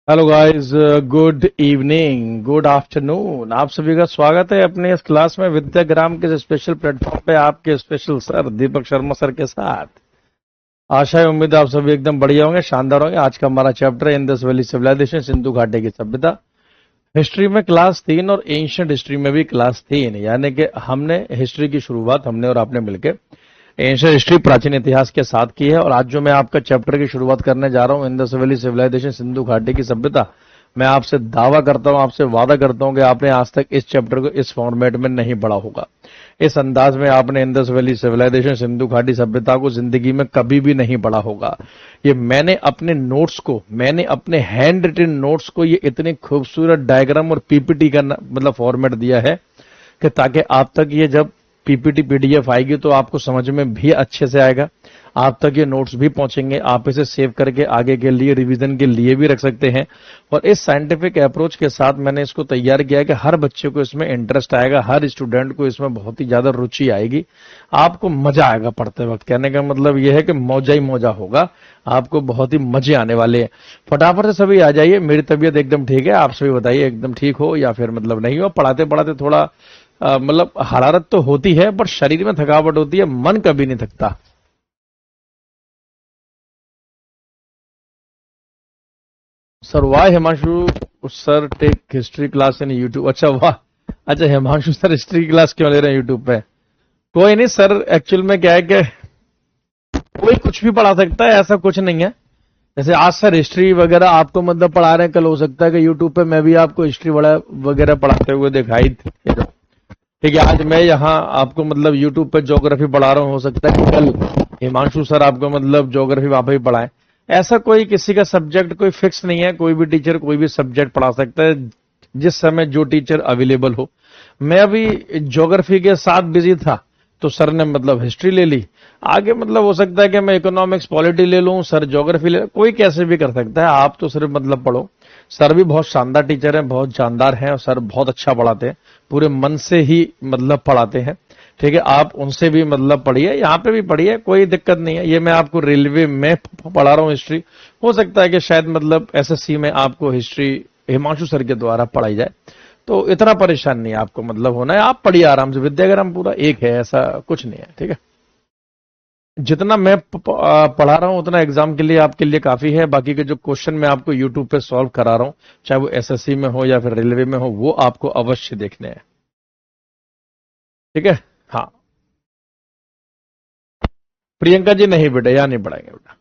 Hello guys, good evening, good afternoon. आप सभी का स्वागत है अपने इस क्लास में विद्याग्राम के स्पेशल प्लेटफॉर्म पे आपके special sir Deepak Sharma sir के साथ। आशा है, उम्मीद है आप सभी एकदम बढ़िया होंगे, शानदार होंगे। आज का हमारा चैप्टर है इंडस वैली सिविलाइजेशन, सिंधु घाटी की सभ्यता। हिस्ट्री में क्लास 3 और एंशिएंट हिस्ट्री में भी क्लास 3, यानी कि हमने हिस्ट्री की शुरुआत हमने और आपने मिलकर एंशिएंट हिस्ट्री प्राचीन इतिहास के साथ की है। और आज जो मैं आपका चैप्टर की शुरुआत करने जा रहा हूं, इंडस वैली सिविलाइजेशन, सिंधु घाटी की सभ्यता, मैं आपसे दावा करता हूं, आपसे वादा करता हूं कि आपने आज तक इस चैप्टर को इस फॉर्मेट में नहीं पढ़ा होगा। इस अंदाज में आपने इंडस वैली सिविलाइजेशन, सिंधु घाटी सभ्यता को जिंदगी में कभी भी नहीं पढ़ा होगा। ये मैंने अपने नोट्स को, मैंने अपने हैंड रिटन नोट्स को ये इतने खूबसूरत डायग्राम और पीपीटी का मतलब फॉर्मेट दिया है कि ताकि आप तक ये जब पीपीटी पीडीएफ आएगी तो आपको समझ में भी अच्छे से आएगा, आप तक ये नोट्स भी पहुंचेंगे, आप इसे सेव करके आगे के लिए रिवीजन के लिए भी रख सकते हैं। और इस साइंटिफिक अप्रोच के साथ मैंने इसको तैयार किया है कि हर बच्चे को इसमें इंटरेस्ट आएगा, हर स्टूडेंट को इसमें बहुत ही ज्यादा रुचि आएगी, आपको मजा आएगा पढ़ते वक्त। कहने का मतलब यह है कि मौजा ही मौजा होगा, आपको बहुत ही मजे आने वाले हैं। फटाफट से सभी आ जाइए। मेरी तबीयत एकदम ठीक है, आप सभी बताइए एकदम ठीक हो या फिर मतलब नहीं हो। पढ़ाते पढ़ाते थोड़ा मतलब हरारत तो होती है, पर शरीर में थकावट होती है, मन कभी नहीं थकता। सर वाह Himanshu sir take history class in YouTube. अच्छा वाह, अच्छा हिमांशु सर हिस्ट्री क्लास क्यों ले रहे हैं यूट्यूब पे? कोई नहीं सर, एक्चुअल में क्या है कि कोई कुछ भी पढ़ा सकता है, ऐसा कुछ नहीं है। जैसे आज सर हिस्ट्री वगैरह आपको मतलब पढ़ा रहे हैं, कल हो सकता है कि यूट्यूब पे मैं भी आपको हिस्ट्री वगैरह पढ़ाते हुए दिखाई दे। ठीक है, आज मैं यहाँ आपको मतलब यूट्यूब पे ज्योग्राफी पढ़ा रहा हूँ, हो सकता है कि कल हिमांशु सर आपको मतलब ज्योग्राफी वहां पे भी पढ़ाएं। ऐसा कोई किसी का सब्जेक्ट कोई फिक्स नहीं है, कोई भी टीचर कोई भी सब्जेक्ट पढ़ा सकता है, जिस समय जो टीचर अवेलेबल हो। मैं अभी ज्योग्राफी के साथ बिजी था तो सर ने मतलब हिस्ट्री ले ली। आगे मतलब हो सकता है कि मैं इकोनॉमिक्स पॉलिटी ले लूं, सर ज्योग्राफी ले, कोई कैसे भी कर सकता है। आप तो सिर्फ मतलब पढ़ो। सर भी बहुत शानदार टीचर हैं, बहुत जानदार हैं, और सर बहुत अच्छा पढ़ाते हैं, पूरे मन से ही मतलब पढ़ाते हैं। ठीक है, आप उनसे भी मतलब पढ़िए, यहाँ पे भी पढ़िए, कोई दिक्कत नहीं है। ये मैं आपको रेलवे में पढ़ा रहा हूँ हिस्ट्री, हो सकता है कि शायद मतलब एसएससी में आपको हिस्ट्री हिमांशु सर के द्वारा पढ़ाई जाए, तो इतना परेशान नहीं आपको मतलब होना है। आप पढ़िए आराम से, विद्याग्राम पूरा एक है, ऐसा कुछ नहीं है। ठीक है, जितना मैं पढ़ा रहा हूं उतना एग्जाम के लिए आपके लिए काफी है। बाकी के जो क्वेश्चन मैं आपको यूट्यूब पे सॉल्व करा रहा हूं, चाहे वो एसएससी में हो या फिर रेलवे में हो, वो आपको अवश्य देखने हैं। ठीक है, हाँ। प्रियंका जी नहीं बेटा, यहाँ नहीं पढ़ाएंगे बेटा।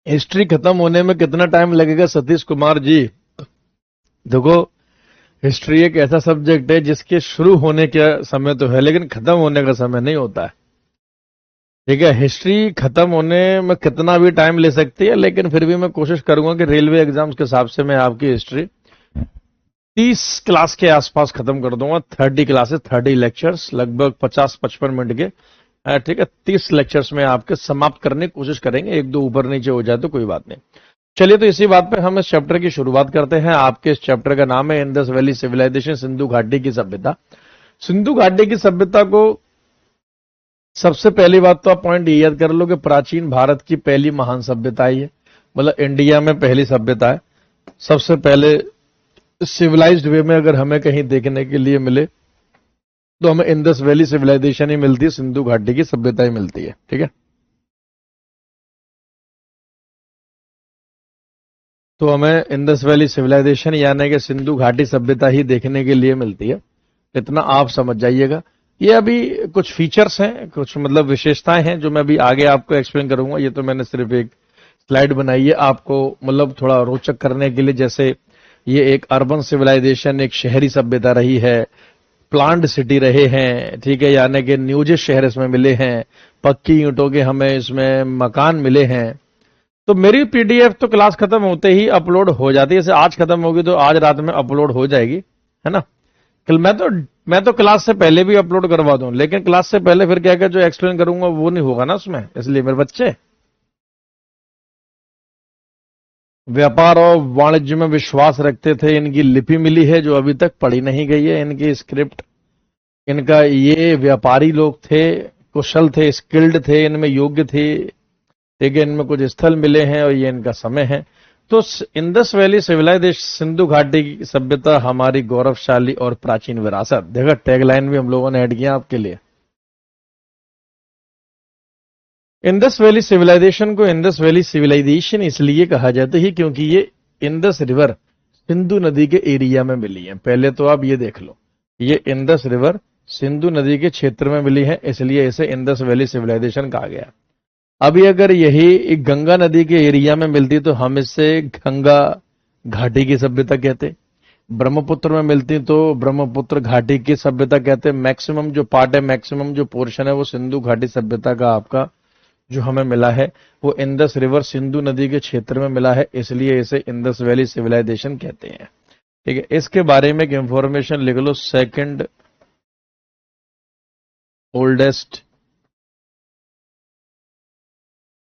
हिस्ट्री खत्म होने में कितना टाइम लगेगा सतीश कुमार जी? देखो, हिस्ट्री एक ऐसा सब्जेक्ट है जिसके शुरू होने का समय तो है, लेकिन खत्म होने का समय नहीं होता है। ठीक है, हिस्ट्री खत्म होने में कितना भी टाइम ले सकती है, लेकिन फिर भी मैं कोशिश करूंगा कि रेलवे एग्जाम्स के हिसाब से मैं आपकी हिस्ट्री 30 क्लास के आसपास खत्म कर दूंगा। 30 क्लासेस, 30 लेक्चर्स, लगभग 50-55 मिनट के। ठीक है, 30 लेक्चर्स में आपके समाप्त करने की कोशिश करेंगे। एक दो ऊपर नीचे हो जाए तो कोई बात नहीं। चलिए, तो इसी बात पे हम इस चैप्टर की शुरुआत करते हैं। आपके इस चैप्टर का नाम है इंडस वैली सिविलाइजेशन, सिंधु घाटी की सभ्यता। सिंधु घाटी की सभ्यता को सबसे पहली बात तो आप पॉइंट ये याद कर लो कि प्राचीन भारत की पहली महान सभ्यता है, मतलब इंडिया में पहली सभ्यता है। सबसे पहले सिविलाइज्ड वे में अगर हमें कहीं देखने के लिए मिले तो हमें इंडस वैली सिविलाइजेशन ही मिलती है, सिंधु घाटी की सभ्यता ही मिलती है। ठीक है, तो हमें इंडस वैली सिविलाइजेशन यानी कि सिंधु घाटी सभ्यता ही देखने के लिए मिलती है, इतना आप समझ जाइएगा। ये अभी कुछ फीचर्स हैं, कुछ मतलब विशेषताएं हैं जो मैं अभी आगे आपको एक्सप्लेन करूंगा। ये तो मैंने सिर्फ एक स्लाइड बनाई है आपको मतलब थोड़ा रोचक करने के लिए। जैसे ये एक अर्बन सिविलाइजेशन, एक शहरी सभ्यता रही है, प्लांट सिटी रहे हैं। ठीक है, यानी कि न्यूजेस शहर इसमें मिले हैं, पक्की ईंटों के हमें इसमें मकान मिले हैं। तो मेरी पीडीएफ तो क्लास खत्म होते ही अपलोड हो जाती है। जैसे आज खत्म होगी तो आज रात में अपलोड हो जाएगी, है ना। कल मैं तो क्लास से पहले भी अपलोड करवा दूं, लेकिन क्लास से पहले फिर क्या क्या जो एक्सप्लेन करूंगा वो नहीं होगा ना उसमें, इसलिए मेरे बच्चे व्यापार और वाणिज्य में विश्वास रखते थे। इनकी लिपि मिली है जो अभी तक पढ़ी नहीं गई है, इनकी स्क्रिप्ट। इनका ये व्यापारी लोग थे, कुशल थे, स्किल्ड थे, इनमें योग्य थे, ठीक है, इनमें कुछ स्थल मिले हैं और ये इनका समय है। तो इंडस वैली सिविलाइजेशन, सिंधु घाटी की सभ्यता हमारी गौरवशाली और प्राचीन विरासत। देखा, टैगलाइन भी हम लोगों ने ऐड किया आपके लिए। इंडस वैली सिविलाइजेशन को इंडस वैली सिविलाइजेशन इसलिए कहा जाता है क्योंकि ये इंडस रिवर सिंधु नदी के एरिया में मिली है। पहले तो आप ये देख लो, ये इंडस रिवर सिंधु नदी के क्षेत्र में मिली है, इसलिए इसे इंडस वैली सिविलाइजेशन कहा गया। अभी अगर यही गंगा नदी के एरिया में मिलती तो हम इसे गंगा घाटी की सभ्यता कहते। ब्रह्मपुत्र में मिलती तो ब्रह्मपुत्र घाटी की सभ्यता कहते। मैक्सिमम जो पार्ट है, मैक्सिमम जो पोर्शन है वो सिंधु घाटी सभ्यता का आपका जो हमें मिला है वो इंडस रिवर सिंधु नदी के क्षेत्र में मिला है, इसलिए इसे इंडस वैली सिविलाइजेशन कहते हैं। ठीक है, इसके बारे में एक इंफॉर्मेशन लिख लो, second oldest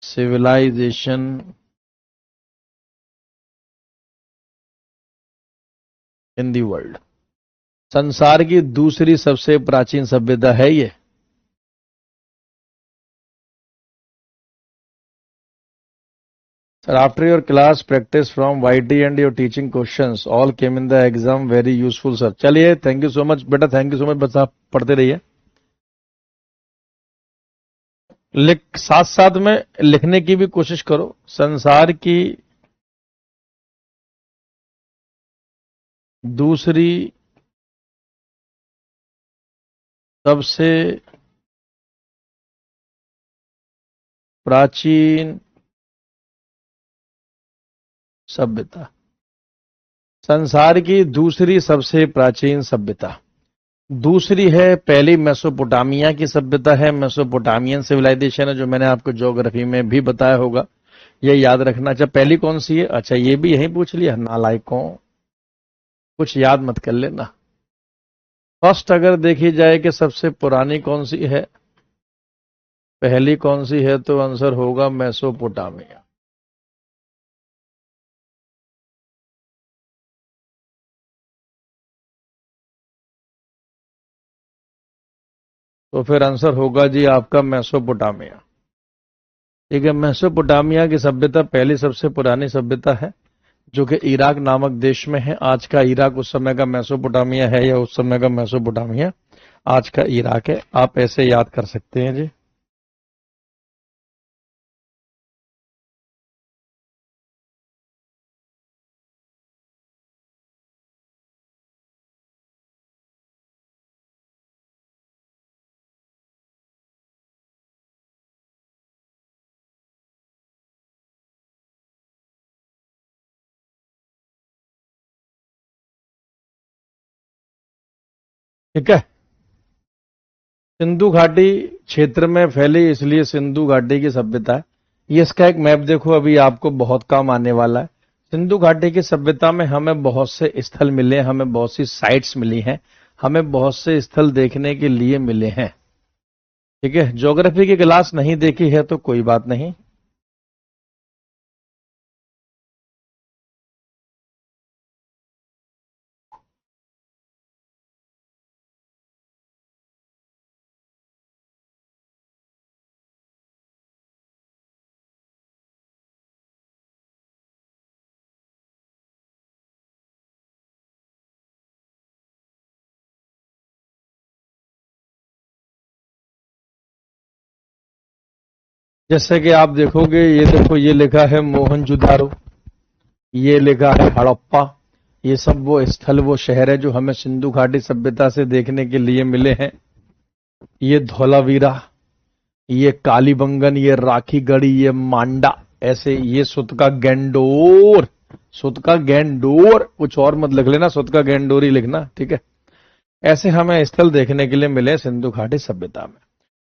civilisation in the world. संसार की दूसरी सबसे प्राचीन सभ्यता है ये। Sir, after your class practice from YT and your teaching questions all came in the exam very useful sir। चलिए, थैंक यू सो मच बेटा, थैंक यू सो मच। बस आप पढ़ते रहिए, साथ साथ में लिखने की भी कोशिश करो। संसार की दूसरी सबसे प्राचीन सभ्यता, संसार की दूसरी सबसे प्राचीन सभ्यता। दूसरी है, पहली मेसोपोटामिया की सभ्यता है, मेसोपोटामियन सिविलाइजेशन है, जो मैंने आपको ज्योग्राफी में भी बताया होगा, ये याद रखना। अच्छा, पहली कौन सी है? अच्छा, ये भी यहीं पूछ लिया, नालायकों, कुछ याद मत कर लेना। फर्स्ट अगर देखी जाए कि सबसे पुरानी कौन सी है, पहली कौन सी है, तो आंसर होगा मेसोपोटामिया। तो फिर आंसर होगा जी आपका मेसोपोटामिया। ठीक है, मेसोपोटामिया की सभ्यता पहली सबसे पुरानी सभ्यता है, जो कि इराक नामक देश में है। आज का इराक उस समय का मेसोपोटामिया है, या उस समय का मेसोपोटामिया आज का इराक है। आप ऐसे याद कर सकते हैं जी। ठीक है, सिंधु घाटी क्षेत्र में फैली इसलिए सिंधु घाटी की सभ्यता है। ये इसका एक मैप देखो, अभी आपको बहुत काम आने वाला है। सिंधु घाटी की सभ्यता में हमें बहुत से स्थल मिले, हमें बहुत सी साइट्स मिली हैं, हमें बहुत से स्थल देखने के लिए मिले हैं। ठीक है, ज्योग्राफी की क्लास नहीं देखी है तो कोई बात नहीं। जैसे कि आप देखोगे, ये देखो, ये लिखा है मोहनजोदारो, ये लिखा है हड़प्पा। ये सब वो स्थल, वो शहर है जो हमें सिंधु घाटी सभ्यता से देखने के लिए मिले हैं। ये धौलावीरा, ये कालीबंगन, ये राखीगढ़ी, ये मांडा, ऐसे, ये सुतका गैंडोर, सुतका गैंडोर, कुछ और मत लिख लेना, सुतका गैंडोर ही लिखना। ठीक है, ऐसे हमें स्थल देखने के लिए मिले सिंधु घाटी सभ्यता में।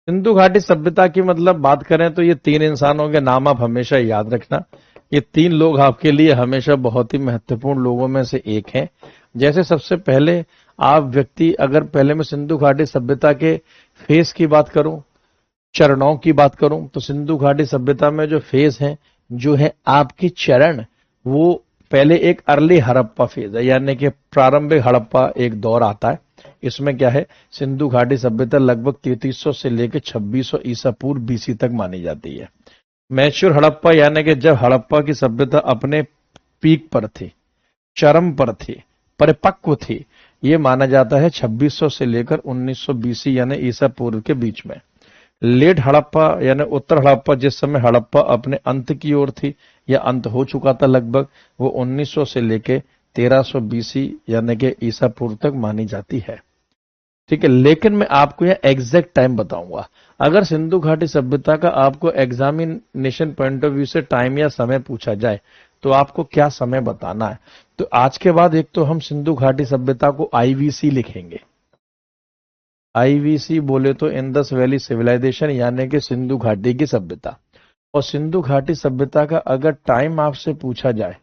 सिंधु घाटी सभ्यता की मतलब बात करें तो ये तीन इंसानों के नाम आप हमेशा याद रखना। ये तीन लोग आपके लिए हमेशा बहुत ही महत्वपूर्ण लोगों में से एक हैं। जैसे सबसे पहले आप व्यक्ति, अगर पहले मैं सिंधु घाटी सभ्यता के फेस की बात करूं, चरणों की बात करूं, तो सिंधु घाटी सभ्यता में जो फेज है, जो है आपकी चरण, वो पहले एक अर्ली हड़प्पा फेज है, यानी कि प्रारंभिक हड़प्पा एक दौर आता है। इसमें क्या है, सिंधु घाटी सभ्यता लगभग 3300 से लेकर 2600 ईसा पूर्व बीसी तक मानी जाती है। मैच्योर हड़प्पा यानी कि जब हड़प्पा की सभ्यता अपने पीक पर थी, चरम पर थी, परिपक्व थी, ये माना जाता है 2600 से लेकर 1900 बीसी यानी ईसा पूर्व के बीच में। लेट हड़प्पा यानी उत्तर हड़प्पा जिस समय हड़प्पा अपने अंत की ओर थी या अंत हो चुका था लगभग, वो 1900 से लेके 1300 बीसी यानी कि ईसा पूर्व तक मानी जाती है। ठीक है, लेकिन मैं आपको यह एग्जैक्ट टाइम बताऊंगा। अगर सिंधु घाटी सभ्यता का आपको एग्जामिनेशन पॉइंट ऑफ व्यू से टाइम या समय पूछा जाए तो आपको क्या समय बताना है, तो आज के बाद एक तो हम सिंधु घाटी सभ्यता को आईवीसी लिखेंगे। आईवीसी बोले तो इंडस वैली सिविलाइजेशन यानी कि सिंधु घाटी की सभ्यता। और सिंधु घाटी सभ्यता का अगर टाइम आपसे पूछा जाए,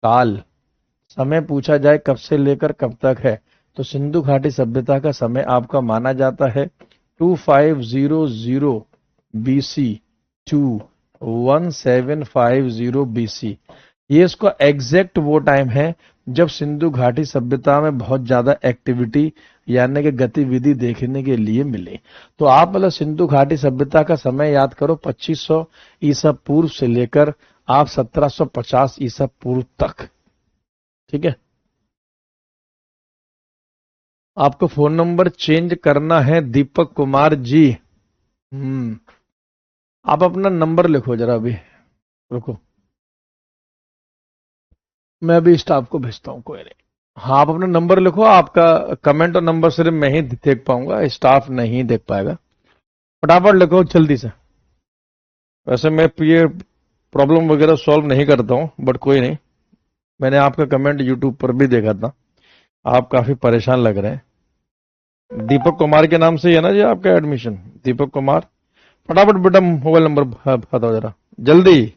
काल समय पूछा जाए कब से लेकर कब तक है, तो सिंधु घाटी सभ्यता का समय आपका माना जाता है 2500 बीसी टू 1750 बीसी। ये इसका एग्जैक्ट वो टाइम है जब सिंधु घाटी सभ्यता में बहुत ज्यादा एक्टिविटी यानी कि गतिविधि देखने के लिए मिली। तो आप मतलब सिंधु घाटी सभ्यता का समय याद करो 2500 ईसा पूर्व से लेकर आप 1750 ईसा पूर्व तक। ठीक है, आपको फोन नंबर चेंज करना है दीपक कुमार जी। आप अपना नंबर लिखो जरा, अभी रुको, मैं अभी स्टाफ को भेजता हूं, कोई नहीं। हाँ, आप अपना नंबर लिखो, आपका कमेंट और नंबर सिर्फ मैं ही देख पाऊंगा, स्टाफ नहीं देख पाएगा। फटाफट लिखो जल्दी से। वैसे मैं ये प्रॉब्लम वगैरह सॉल्व नहीं करता हूं, बट कोई नहीं, मैंने आपका कमेंट यूट्यूब पर भी देखा था, आप काफी परेशान लग रहे हैं। दीपक कुमार के नाम से ही है ना जी आपका एडमिशन? दीपक कुमार, फटाफट बेटा मोबाइल नंबर बताओ जरा जल्दी।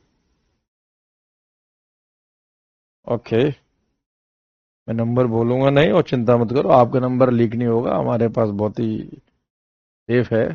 ओके, मैं नंबर बोलूंगा नहीं और चिंता मत करो, आपका नंबर लीक नहीं होगा, हमारे पास बहुत ही सेफ है।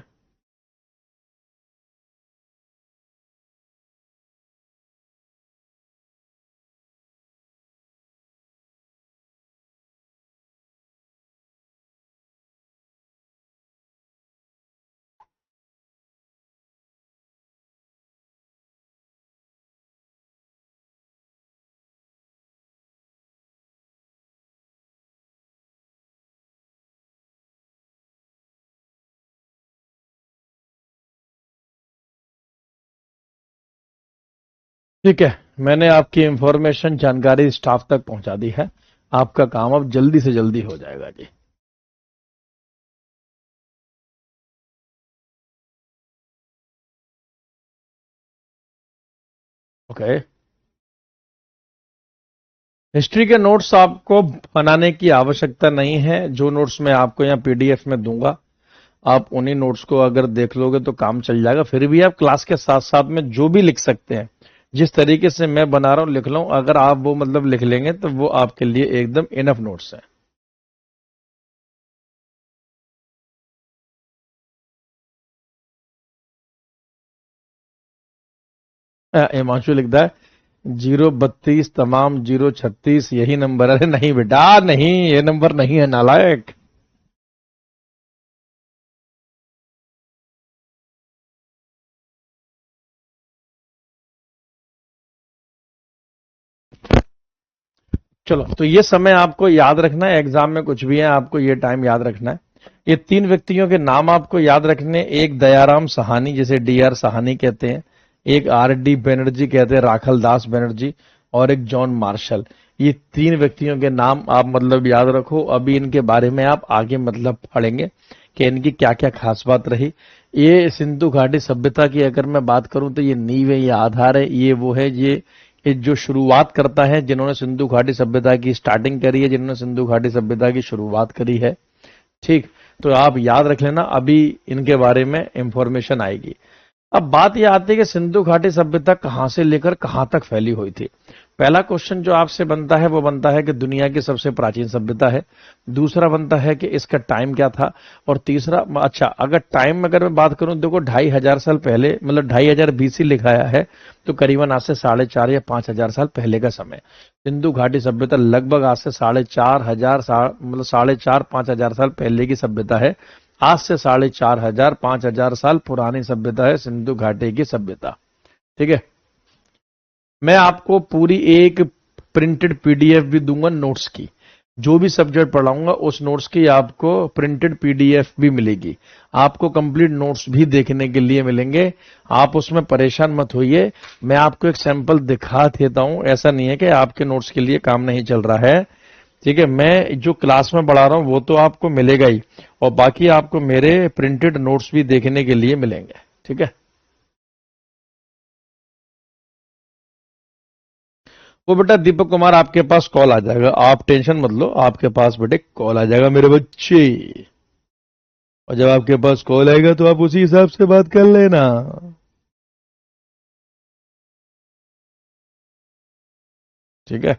ठीक है, मैंने आपकी इंफॉर्मेशन जानकारी स्टाफ तक पहुंचा दी है, आपका काम अब जल्दी से जल्दी हो जाएगा जी। ओके, हिस्ट्री के नोट्स आपको बनाने की आवश्यकता नहीं है, जो नोट्स मैं आपको यहाँ पीडीएफ में दूंगा आप उन्हीं नोट्स को अगर देख लोगे तो काम चल जाएगा। फिर भी आप क्लास के साथ साथ में जो भी लिख सकते हैं, जिस तरीके से मैं बना रहा हूं लिख लो, अगर आप वो मतलब लिख लेंगे तो वो आपके लिए एकदम इनफ नोट्स है। हिमांशु लिखता है 032 तमाम 036 यही नंबर है। अरे नहीं बेटा, नहीं, ये नंबर नहीं है, नालायक। चलो, तो ये समय आपको याद रखना है, एग्जाम में कुछ भी है आपको ये टाइम याद रखना है। ये तीन व्यक्तियों के नाम आपको याद रखने, एक दयाराम सहानी जिसे डीआर सहानी कहते हैं, एक आर.डी. बनर्जी कहते हैं, राखल दास बनर्जी, और एक जॉन मार्शल। ये तीन व्यक्तियों के नाम आप मतलब याद रखो। अभी इनके बारे में आप आगे मतलब पढ़ेंगे कि इनकी क्या क्या खास बात रही। ये सिंधु घाटी सभ्यता की अगर मैं बात करूं तो ये नींव है, ये आधार है, ये वो है, ये जो शुरुआत करता है, जिन्होंने सिंधु घाटी सभ्यता की स्टार्टिंग करी है, जिन्होंने सिंधु घाटी सभ्यता की शुरुआत करी है। ठीक, तो आप याद रख लेना, अभी इनके बारे में इंफॉर्मेशन आएगी। अब बात यह आती है कि सिंधु घाटी सभ्यता कहां से लेकर कहां तक फैली हुई थी। पहला क्वेश्चन जो आपसे बनता है वो बनता है कि दुनिया की सबसे प्राचीन सभ्यता है। दूसरा बनता है कि इसका टाइम क्या था। और तीसरा, अच्छा अगर टाइम अगर मैं बात करूं, देखो 2500 साल पहले मतलब 2500 बीसी लिखाया है, तो करीबन आज से 4,500 या 5,000 साल पहले का समय। सिंधु घाटी सभ्यता लगभग आज से 4,500 साल मतलब 4,500-5,000 साल पहले की सभ्यता है। आज से 4,500-5,000 साल पुरानी सभ्यता है सिंधु घाटी की सभ्यता। ठीक है। मैं आपको पूरी एक प्रिंटेड पीडीएफ भी दूंगा नोट्स की, जो भी सब्जेक्ट पढ़ाऊंगा उस नोट्स की आपको प्रिंटेड पीडीएफ भी मिलेगी, आपको कंप्लीट नोट्स भी देखने के लिए मिलेंगे। आप उसमें परेशान मत होइए, मैं आपको एक सैंपल दिखा देता हूं, ऐसा नहीं है कि आपके नोट्स के लिए काम नहीं चल रहा है। ठीक है, मैं जो क्लास में पढ़ा रहा हूं वो तो आपको मिलेगा ही, और बाकी आपको मेरे प्रिंटेड नोट्स भी देखने के लिए मिलेंगे। ठीक है, वो बेटा दीपक कुमार आपके पास कॉल आ जाएगा, आप टेंशन मत लो, आपके पास बेटे कॉल आ जाएगा मेरे बच्चे, और जब आपके पास कॉल आएगा तो आप उसी हिसाब से बात कर लेना। ठीक है,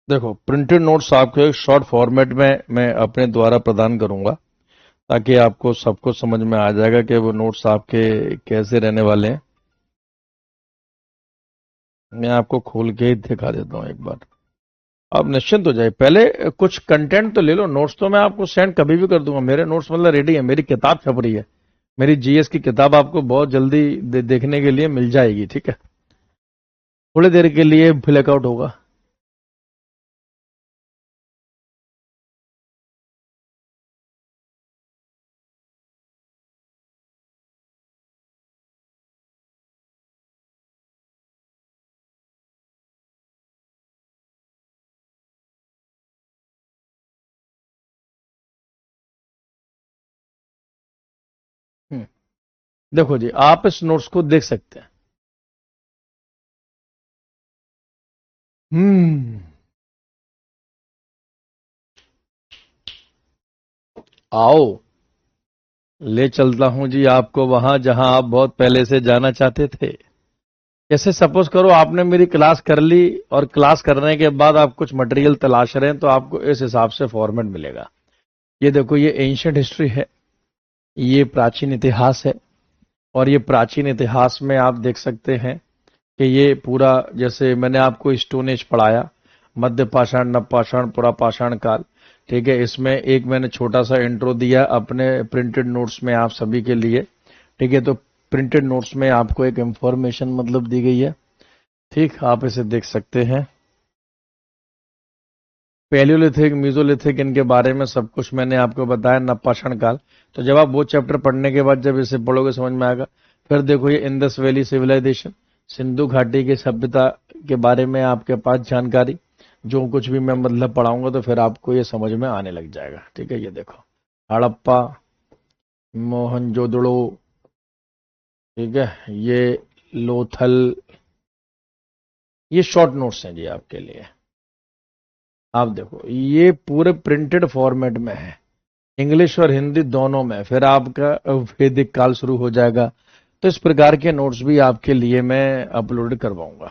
देखो प्रिंटेड नोट्स आपको एक शॉर्ट फॉर्मेट में मैं अपने द्वारा प्रदान करूंगा, ताकि आपको सब कुछ समझ में आ जाएगा कि वो नोट्स आपके कैसे रहने वाले हैं। मैं आपको खोल के ही दिखा देता हूं एक बार, आप निश्चिंत हो जाए। पहले कुछ कंटेंट तो ले लो, नोट्स तो मैं आपको सेंड कभी भी कर दूंगा, मेरे नोट्स मतलब रेडी है, मेरी किताब छप रही है, मेरी जीएस की किताब आपको बहुत जल्दी देखने के लिए मिल जाएगी। ठीक है, थोड़ी देर के लिए ब्लैकआउट होगा। देखो जी, आप इस नोट्स को देख सकते हैं। हम्म, आओ ले चलता हूं जी आपको वहां जहां आप बहुत पहले से जाना चाहते थे। जैसे सपोज करो आपने मेरी क्लास कर ली, और क्लास करने के बाद आप कुछ मटेरियल तलाश रहे हैं, तो आपको इस हिसाब से फॉर्मेट मिलेगा। ये देखो, ये एंशिएंट हिस्ट्री है, ये प्राचीन इतिहास है, और ये प्राचीन इतिहास में आप देख सकते हैं कि ये पूरा, जैसे मैंने आपको स्टोन एज पढ़ाया, मध्य पाषाण, नव पाषाण, पुरा पाषाण काल। ठीक है, इसमें एक मैंने छोटा सा इंट्रो दिया अपने प्रिंटेड नोट्स में आप सभी के लिए। ठीक है, तो प्रिंटेड नोट्स में आपको एक इंफॉर्मेशन मतलब दी गई है। ठीक, आप इसे देख सकते हैं। पैलियोलिथिक, मीजोलिथिक, इनके बारे में सब कुछ मैंने आपको बताया, नवपाषाण काल। तो जब आप वो चैप्टर पढ़ने के बाद जब इसे पढ़ोगे समझ में आएगा। फिर देखो ये इंडस वैली सिविलाइजेशन, सिंधु घाटी की सभ्यता के बारे में आपके पास जानकारी, जो कुछ भी मैं मतलब पढ़ाऊंगा तो फिर आपको ये समझ में आने लग जाएगा। ठीक है, ये देखो हड़प्पा, मोहनजोदड़ो, ठीक है, ये लोथल, ये शॉर्ट नोट्स हैं जी आपके लिए। आप देखो ये पूरे प्रिंटेड फॉर्मेट में है, इंग्लिश और हिंदी दोनों में। फिर आपका वैदिक काल शुरू हो जाएगा। तो इस प्रकार के नोट्स भी आपके लिए मैं अपलोड करवाऊंगा।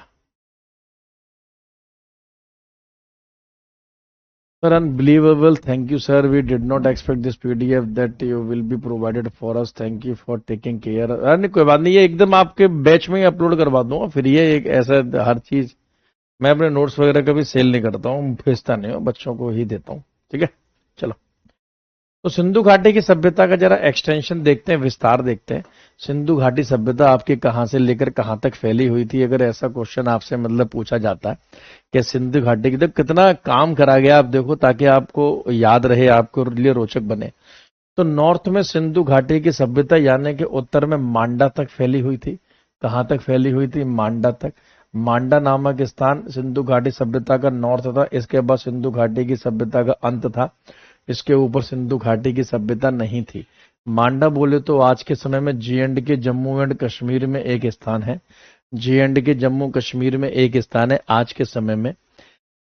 Sir unbelievable, thank you sir, we did not expect this PDF that you will be provided for us, thank you for taking care. अरे कोई बात नहीं, ये एकदम आपके बैच में ही अपलोड करवा दूंगा। फिर ये एक ऐसा हर चीज, मैं अपने नोट्स वगैरह का भी सेल नहीं करता हूँ, भेजता नहीं हूँ, बच्चों को ही देता हूँ। ठीक है, चलो। तो सिंधु घाटी की सभ्यता का जरा एक्सटेंशन देखते हैं, विस्तार देखते हैं। सिंधु घाटी सभ्यता आपकी कहां से लेकर कहां तक फैली हुई थी, अगर ऐसा क्वेश्चन आपसे मतलब पूछा जाता है कि सिंधु घाटी की, तो कितना काम करा गया आप देखो, ताकि आपको याद रहे, आपको लिए रोचक बने। तो नॉर्थ में सिंधु घाटी की सभ्यता यानी कि उत्तर में मांडा तक फैली हुई थी। कहां तक फैली हुई थी? मांडा तक। मांडा नामक स्थान सिंधु घाटी सभ्यता का नॉर्थ था। इसके बाद सिंधु घाटी की सभ्यता का अंत था, इसके ऊपर सिंधु घाटी की सभ्यता नहीं थी। मांडा बोले तो आज के समय में जी एंड के जम्मू एंड कश्मीर में एक स्थान है, जी एंड के जम्मू कश्मीर में एक स्थान है आज के समय में।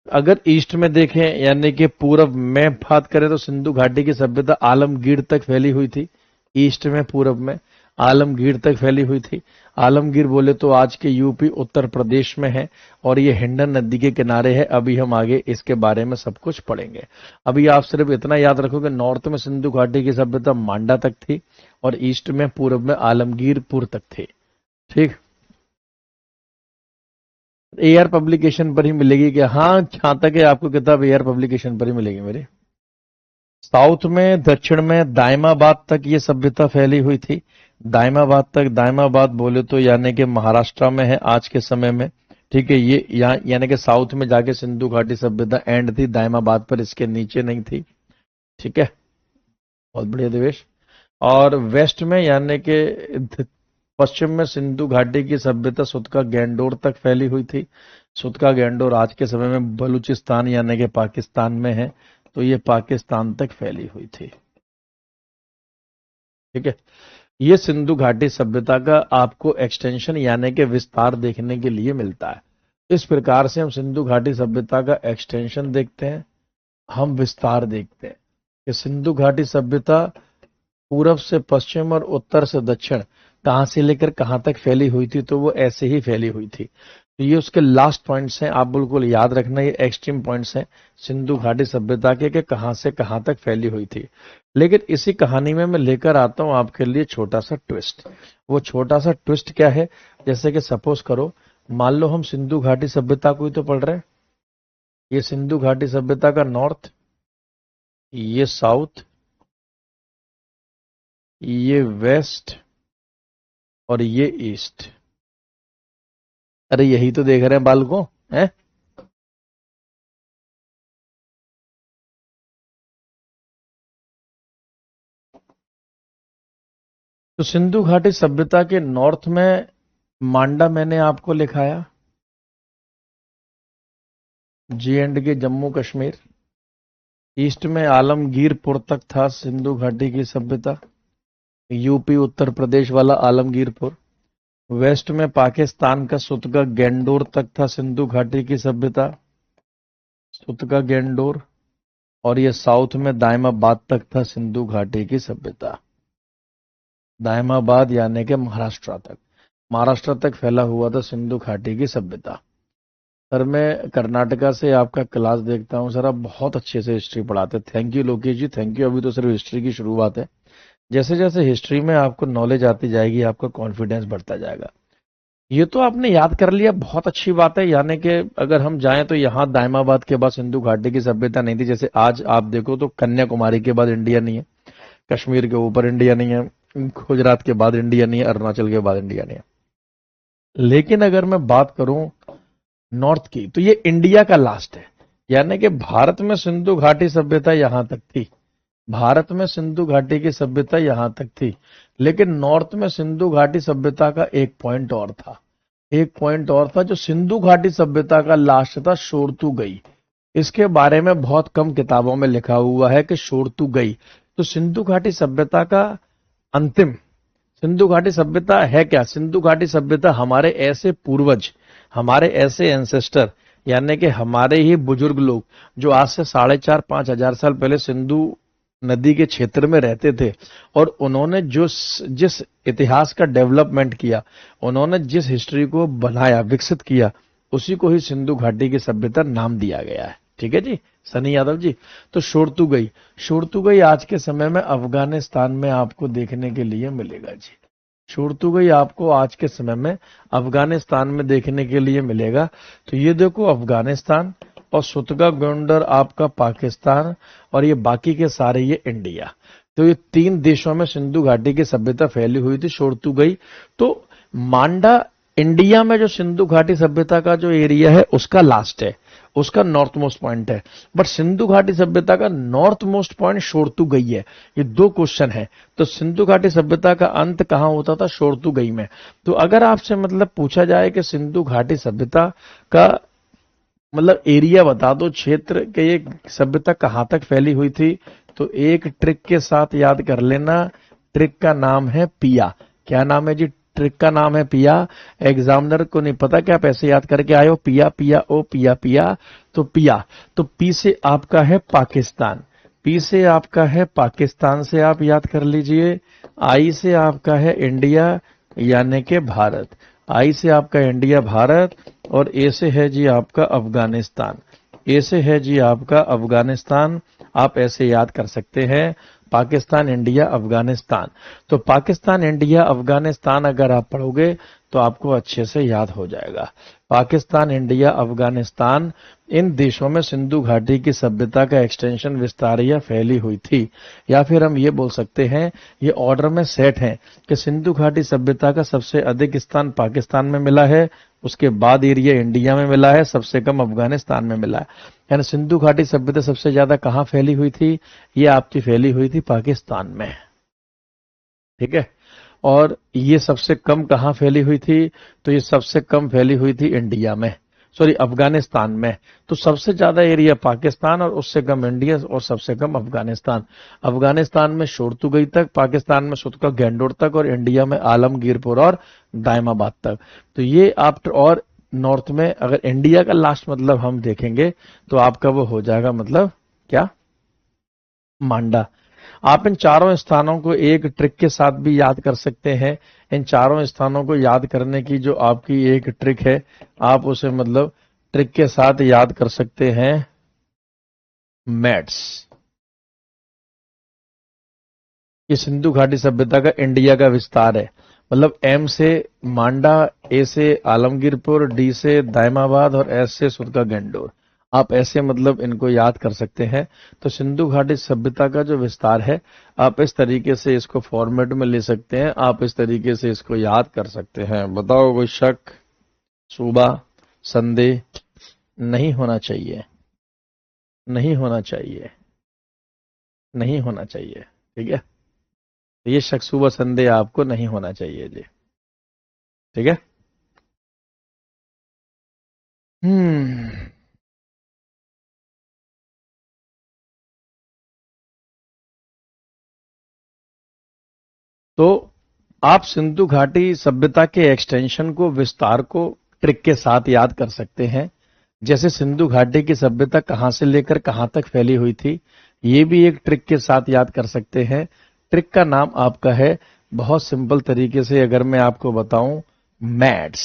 अगर ईस्ट में देखें यानी कि पूरब में बात करें, तो सिंधु घाटी की सभ्यता आलमगीर तक फैली हुई थी, ईस्ट में, पूरब में। आलमगीर तक फैली हुई थी। आलमगीर बोले तो आज के यूपी उत्तर प्रदेश में है और ये हिंडन नदी के किनारे है। अभी हम आगे इसके बारे में सब कुछ पढ़ेंगे। अभी आप सिर्फ इतना याद रखोगे, नॉर्थ में सिंधु घाटी की सभ्यता मांडा तक थी और ईस्ट में पूर्व में आलमगीरपुर तक थी। ठीक, एआर पब्लिकेशन पर ही मिलेगी क्या? हाँ, जहां तक है आपको किताब एआर पब्लिकेशन पर ही मिलेगी मेरी। साउथ में, दक्षिण में दायमाबाद तक ये सभ्यता फैली हुई थी। दायमाबाद तक, दायमाबाद बोले तो यानी कि महाराष्ट्र में है आज के समय में। ठीक है, ये यानी कि साउथ में जाके सिंधु घाटी सभ्यता एंड थी, दायमाबाद पर, इसके नीचे नहीं थी। ठीक है, बहुत बढ़िया देवेश। और वेस्ट में यानी कि पश्चिम में सिंधु घाटी की सभ्यता सुतका गैंडोर तक फैली हुई थी। सुतका गैंडोर आज के समय में बलूचिस्तान यानी कि पाकिस्तान में है, तो ये पाकिस्तान तक फैली हुई थी। ठीक है, ये सिंधु घाटी सभ्यता का आपको एक्सटेंशन यानी कि विस्तार देखने के लिए मिलता है। इस प्रकार से हम सिंधु घाटी सभ्यता का एक्सटेंशन देखते हैं, हम विस्तार देखते हैं कि सिंधु घाटी सभ्यता पूरब से पश्चिम और उत्तर से दक्षिण कहां से लेकर कहां तक फैली हुई थी, तो वो ऐसे ही फैली हुई थी। तो ये उसके लास्ट पॉइंट्स हैं, आप बिल्कुल याद रखना, ये एक्सट्रीम पॉइंट्स हैं सिंधु घाटी सभ्यता के कि कहां से कहां तक फैली हुई थी। लेकिन इसी कहानी में मैं लेकर आता हूं आपके लिए छोटा सा ट्विस्ट। वो छोटा सा ट्विस्ट क्या है? जैसे कि सपोज करो, मान लो हम सिंधु घाटी सभ्यता को ही तो पढ़ रहे हैं। ये सिंधु घाटी सभ्यता का नॉर्थ, ये साउथ, ये वेस्ट और ये ईस्ट। अरे यही तो देख रहे हैं बालकों, हैं? तो सिंधु घाटी सभ्यता के नॉर्थ में मांडा मैंने आपको लिखाया, जी एंड के जम्मू कश्मीर। ईस्ट में आलमगीरपुर तक था सिंधु घाटी की सभ्यता, यूपी उत्तर प्रदेश वाला आलमगीरपुर। वेस्ट में पाकिस्तान का सुतका गैंडोर तक था सिंधु घाटी की सभ्यता, सुतका गैंडोर। और ये साउथ में दायमाबाद तक था सिंधु घाटी की सभ्यता। दायमाबाद यानी कि महाराष्ट्र तक, महाराष्ट्र तक फैला हुआ था सिंधु घाटी की सभ्यता। सर मैं कर्नाटका से आपका क्लास देखता हूं सर, आप बहुत अच्छे से हिस्ट्री पढ़ाते। Thank you Lokesh ji, thank you. अभी तो सिर्फ हिस्ट्री की शुरुआत है। जैसे जैसे हिस्ट्री में आपको नॉलेज आती जाएगी, आपका कॉन्फिडेंस बढ़ता जाएगा। ये तो आपने याद कर लिया, बहुत अच्छी बात है। यानी कि अगर हम जाएं तो यहाँ दायमाबाद के बाद सिंधु घाटी की सभ्यता नहीं थी। जैसे आज आप देखो तो कन्याकुमारी के बाद इंडिया नहीं है, कश्मीर के ऊपर इंडिया नहीं है, गुजरात के बाद इंडिया नहीं है, अरुणाचल के बाद इंडिया नहीं है। लेकिन अगर मैं बात करूं नॉर्थ की, तो ये इंडिया का लास्ट है। यानी कि भारत में सिंधु घाटी सभ्यता यहां तक थी, भारत में सिंधु घाटी की सभ्यता यहां तक थी। लेकिन नॉर्थ में सिंधु घाटी सभ्यता का एक पॉइंट और था, एक पॉइंट और था। जो सिंधु घाटी सभ्यता का लास्ट था, शोरतुगई। इसके बारे में बहुत कम किताबों में लिखा हुआ है कि शोरतुगई। तो सिंधु घाटी सभ्यता का अंतिम, सिंधु घाटी सभ्यता है क्या? सिंधु घाटी सभ्यता हमारे ऐसे पूर्वज, हमारे ऐसे एंसेस्टर, यानी कि हमारे ही बुजुर्ग लोग जो आज से 4,500-5,000 साल पहले सिंधु नदी के क्षेत्र में रहते थे, और उन्होंने जो जिस इतिहास का डेवलपमेंट किया, उन्होंने जिस हिस्ट्री को बनाया, विकसित किया, उसी को ही सिंधु घाटी की सभ्यता नाम दिया गया है। ठीक है जी, सनी यादव जी। तो शोरतुगई, शोरतुगई आज के समय में अफगानिस्तान में आपको देखने के लिए मिलेगा जी। शोरतुगई आपको आज के समय में अफगानिस्तान में देखने के लिए मिलेगा। तो ये देखो अफगानिस्तान, और सुतका गोंडर आपका पाकिस्तान, और ये बाकी के सारे ये इंडिया। तो ये 3 देशों में सिंधु घाटी की सभ्यता फैली हुई थी, शोरतुगई। तो मांडा इंडिया में जो सिंधु घाटी सभ्यता का जो एरिया है उसका लास्ट है, उसका नॉर्थ मोस्ट पॉइंट है। बट सिंधु घाटी सभ्यता का नॉर्थ मोस्ट पॉइंट शोरतुगई है। ये 2 क्वेश्चन है। तो सिंधु घाटी सभ्यता का अंत कहां होता था? शोरतुगई में। तो अगर आपसे मतलब पूछा जाए कि सिंधु घाटी सभ्यता का मतलब एरिया बता दो, क्षेत्र के ये सभ्यता कहां तक फैली हुई थी, तो एक ट्रिक के साथ याद कर लेना। ट्रिक का नाम है पिया। क्या नाम है जी? ट्रिक का नाम है पिया। एग्जामिनर को नहीं पता क्या, पैसे याद करके आए हो? पिया पिया ओ पिया पिया। तो पिया, तो पी से आपका है पाकिस्तान, पी से आपका है पाकिस्तान से आप याद कर लीजिए, आई से आपका है इंडिया यानी कि भारत, आई से आपका इंडिया भारत, और ए से है जी आपका अफगानिस्तान, ए से है जी आपका अफगानिस्तान। आप ऐसे याद कर सकते हैं, पाकिस्तान इंडिया अफगानिस्तान। तो पाकिस्तान इंडिया अफगानिस्तान अगर आप पढ़ोगे तो आपको अच्छे से याद हो जाएगा। पाकिस्तान इंडिया अफगानिस्तान, इन देशों में सिंधु घाटी की सभ्यता का एक्सटेंशन विस्तार या फैली हुई थी। या फिर हम ये बोल सकते हैं, ये ऑर्डर में सेट है कि सिंधु घाटी सभ्यता का सबसे अधिक स्थान पाकिस्तान में मिला है, उसके बाद एरिया इंडिया में मिला है, सबसे कम अफगानिस्तान में मिला है। यानी सिंधु घाटी सभ्यता सबसे ज्यादा कहां फैली हुई थी? ये आपकी फैली हुई थी पाकिस्तान में, ठीक है। और ये सबसे कम कहां फैली हुई थी? तो ये सबसे कम फैली हुई थी इंडिया में, सॉरी अफगानिस्तान में। तो सबसे ज्यादा एरिया पाकिस्तान और उससे कम इंडिया और सबसे कम अफगानिस्तान। अफगानिस्तान में शोरतुगई तक, पाकिस्तान में सुतका गैंडोर तक, और इंडिया में आलमगीरपुर और दायमाबाद तक। तो ये आफ्टर, और नॉर्थ में अगर इंडिया का लास्ट मतलब हम देखेंगे तो आपका वो हो जाएगा, मतलब क्या, मांडा। आप इन चारों स्थानों को एक ट्रिक के साथ भी याद कर सकते हैं। इन चारों स्थानों को याद करने की जो आपकी एक ट्रिक है, आप उसे मतलब ट्रिक के साथ याद कर सकते हैं, मैट्स। ये सिंधु घाटी सभ्यता का इंडिया का विस्तार है। मतलब एम से मांडा, ए से आलमगीरपुर, डी से दायमाबाद और एस से सुरका गंडोर। आप ऐसे मतलब इनको याद कर सकते हैं। तो सिंधु घाटी सभ्यता का जो विस्तार है, आप इस तरीके से इसको फॉर्मेट में ले सकते हैं, आप इस तरीके से इसको याद कर सकते हैं। बताओ कोई शक, सूबा, संदेह? नहीं होना चाहिए, नहीं होना चाहिए, नहीं होना चाहिए, ठीक है। ये शक, सूबा, संदेह आपको नहीं होना चाहिए जी, ठीक है। हम्म तो आप सिंधु घाटी सभ्यता के एक्सटेंशन को, विस्तार को ट्रिक के साथ याद कर सकते हैं। जैसे सिंधु घाटी की सभ्यता कहां से लेकर कहां तक फैली हुई थी, ये भी एक ट्रिक के साथ याद कर सकते हैं। ट्रिक का नाम आपका है, बहुत सिंपल तरीके से अगर मैं आपको बताऊं, मैट्स।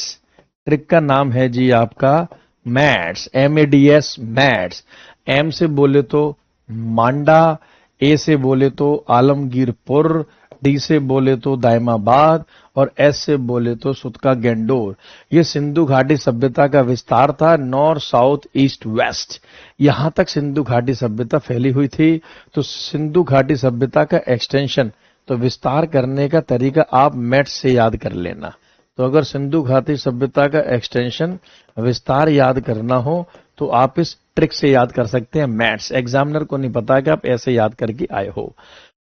ट्रिक का नाम है जी आपका मैट्स, MADS, मैट्स। एम से बोले तो मांडा, ए से बोले तो आलमगीरपुर, डी से बोले तो दायमाबाद, और एस से बोले तो सुतका गेंडोर। ये सिंधु घाटी सभ्यता का विस्तार था, नॉर्थ साउथ ईस्ट वेस्ट, यहां तक सिंधु घाटी सभ्यता फैली हुई थी। तो सिंधु घाटी सभ्यता का एक्सटेंशन, तो विस्तार करने का तरीका आप मैट्स से याद कर लेना। तो अगर सिंधु घाटी सभ्यता का एक्सटेंशन, विस्तार याद करना हो तो आप इस ट्रिक से याद कर सकते हैं, मैट्स। एग्जामिनर को नहीं पता कि आप ऐसे याद करके आए हो।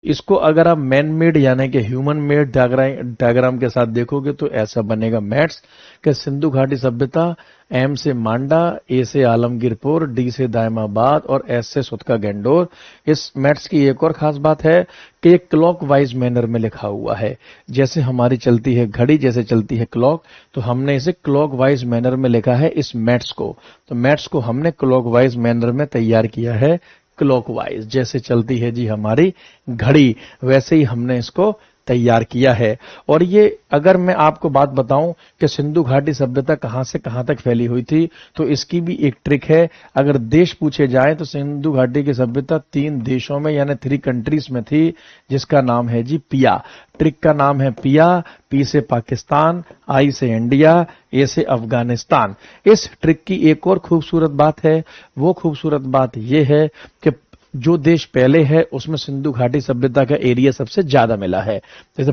इसको अगर आप मैन मेड यानी कि ह्यूमन मेड डायग्राम के साथ देखोगे तो ऐसा बनेगा मैट्स, कि सिंधु घाटी सभ्यता एम से मांडा, ए से आलमगीरपुर, डी से दायमाबाद और एस से सुतका गेंडोर। इस मैट्स की एक और खास बात है कि ये क्लॉक वाइज मैनर में लिखा हुआ है। जैसे हमारी चलती है घड़ी, जैसे चलती है क्लॉक, तो हमने इसे क्लॉक वाइज मैनर में लिखा है इस मैट्स को। तो मैट्स को हमने क्लॉक वाइज मैनर में तैयार किया है, क्लॉकवाइज, जैसे चलती है जी हमारी घड़ी, वैसे ही हमने इसको तैयार किया है। और ये अगर मैं आपको बात बताऊं कि सिंधु घाटी सभ्यता कहां से कहां तक फैली हुई थी, तो इसकी भी एक ट्रिक है। अगर देश पूछे जाए तो सिंधु घाटी की सभ्यता 3 देशों में यानी 3 कंट्रीज में थी, जिसका नाम है जी पिया। ट्रिक का नाम है पिया। पी से पाकिस्तान, आई से इंडिया, ए से अफगानिस्तान। इस ट्रिक की एक और खूबसूरत बात है, वो खूबसूरत बात यह है कि जो देश पहले है उसमें सिंधु घाटी सभ्यता का एरिया सबसे ज्यादा मिला है। जैसे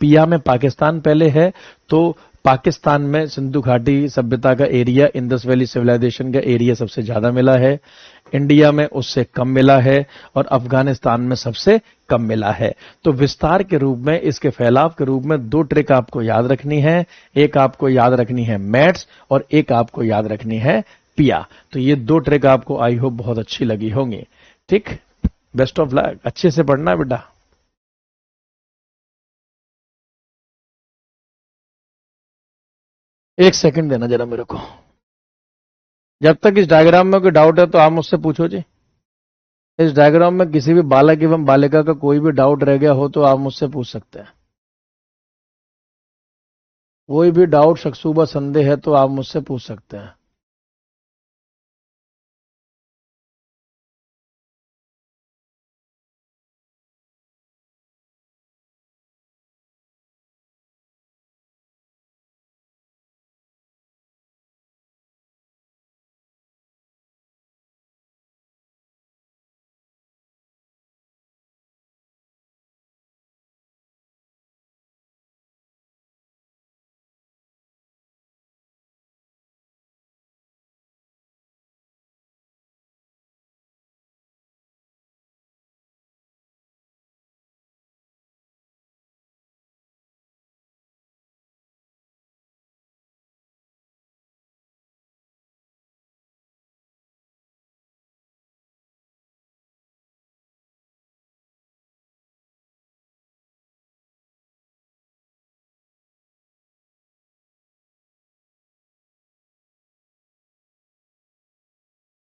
पिया में पाकिस्तान पहले है, तो पाकिस्तान में सिंधु घाटी सभ्यता का एरिया, इंडस वैली सिविलाइजेशन का एरिया सबसे ज्यादा मिला है। इंडिया में उससे कम मिला है, और अफगानिस्तान में सबसे कम मिला है। तो विस्तार के रूप में, इसके फैलाव के रूप में 2 ट्रिक आपको याद रखनी है। एक आपको याद रखनी है मैट्स, और एक आपको याद रखनी है पिया। तो ये 2 ट्रिक आपको आई होप बहुत अच्छी लगी होंगी, ठीक। बेस्ट ऑफ लक, अच्छे से पढ़ना बेटा। एक सेकंड देना जरा मेरे को। जब तक इस डायग्राम में कोई डाउट है तो आप मुझसे पूछो जी। इस डायग्राम में किसी भी बालक एवं बालिका का कोई भी डाउट रह गया हो तो आप मुझसे पूछ सकते हैं। कोई भी डाउट, शकशुबा, संदेह है तो आप मुझसे पूछ सकते हैं।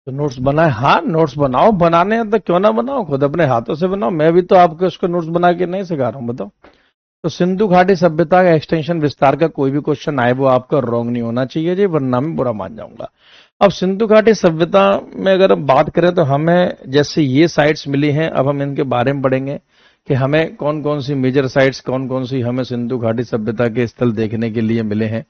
तो नोट्स बनाए? हाँ, नोट्स बनाओ, बनाने हैं तो क्यों ना बनाओ, खुद अपने हाथों से बनाओ। मैं भी तो आपको उसको नोट्स बना के नहीं सिखा रहा हूं, बताओ। तो सिंधु घाटी सभ्यता का एक्सटेंशन विस्तार का कोई भी क्वेश्चन आए वो आपका रॉन्ग नहीं होना चाहिए जी, वरना मैं बुरा मान जाऊंगा। अब सिंधु घाटी सभ्यता में अगर हम बात करें तो हमें जैसे ये साइट्स मिली हैं, अब हम इनके बारे में पढ़ेंगे कि हमें कौन कौन सी मेजर साइट्स, कौन कौन सी हमें सिंधु घाटी सभ्यता के स्थल देखने के लिए मिले हैं।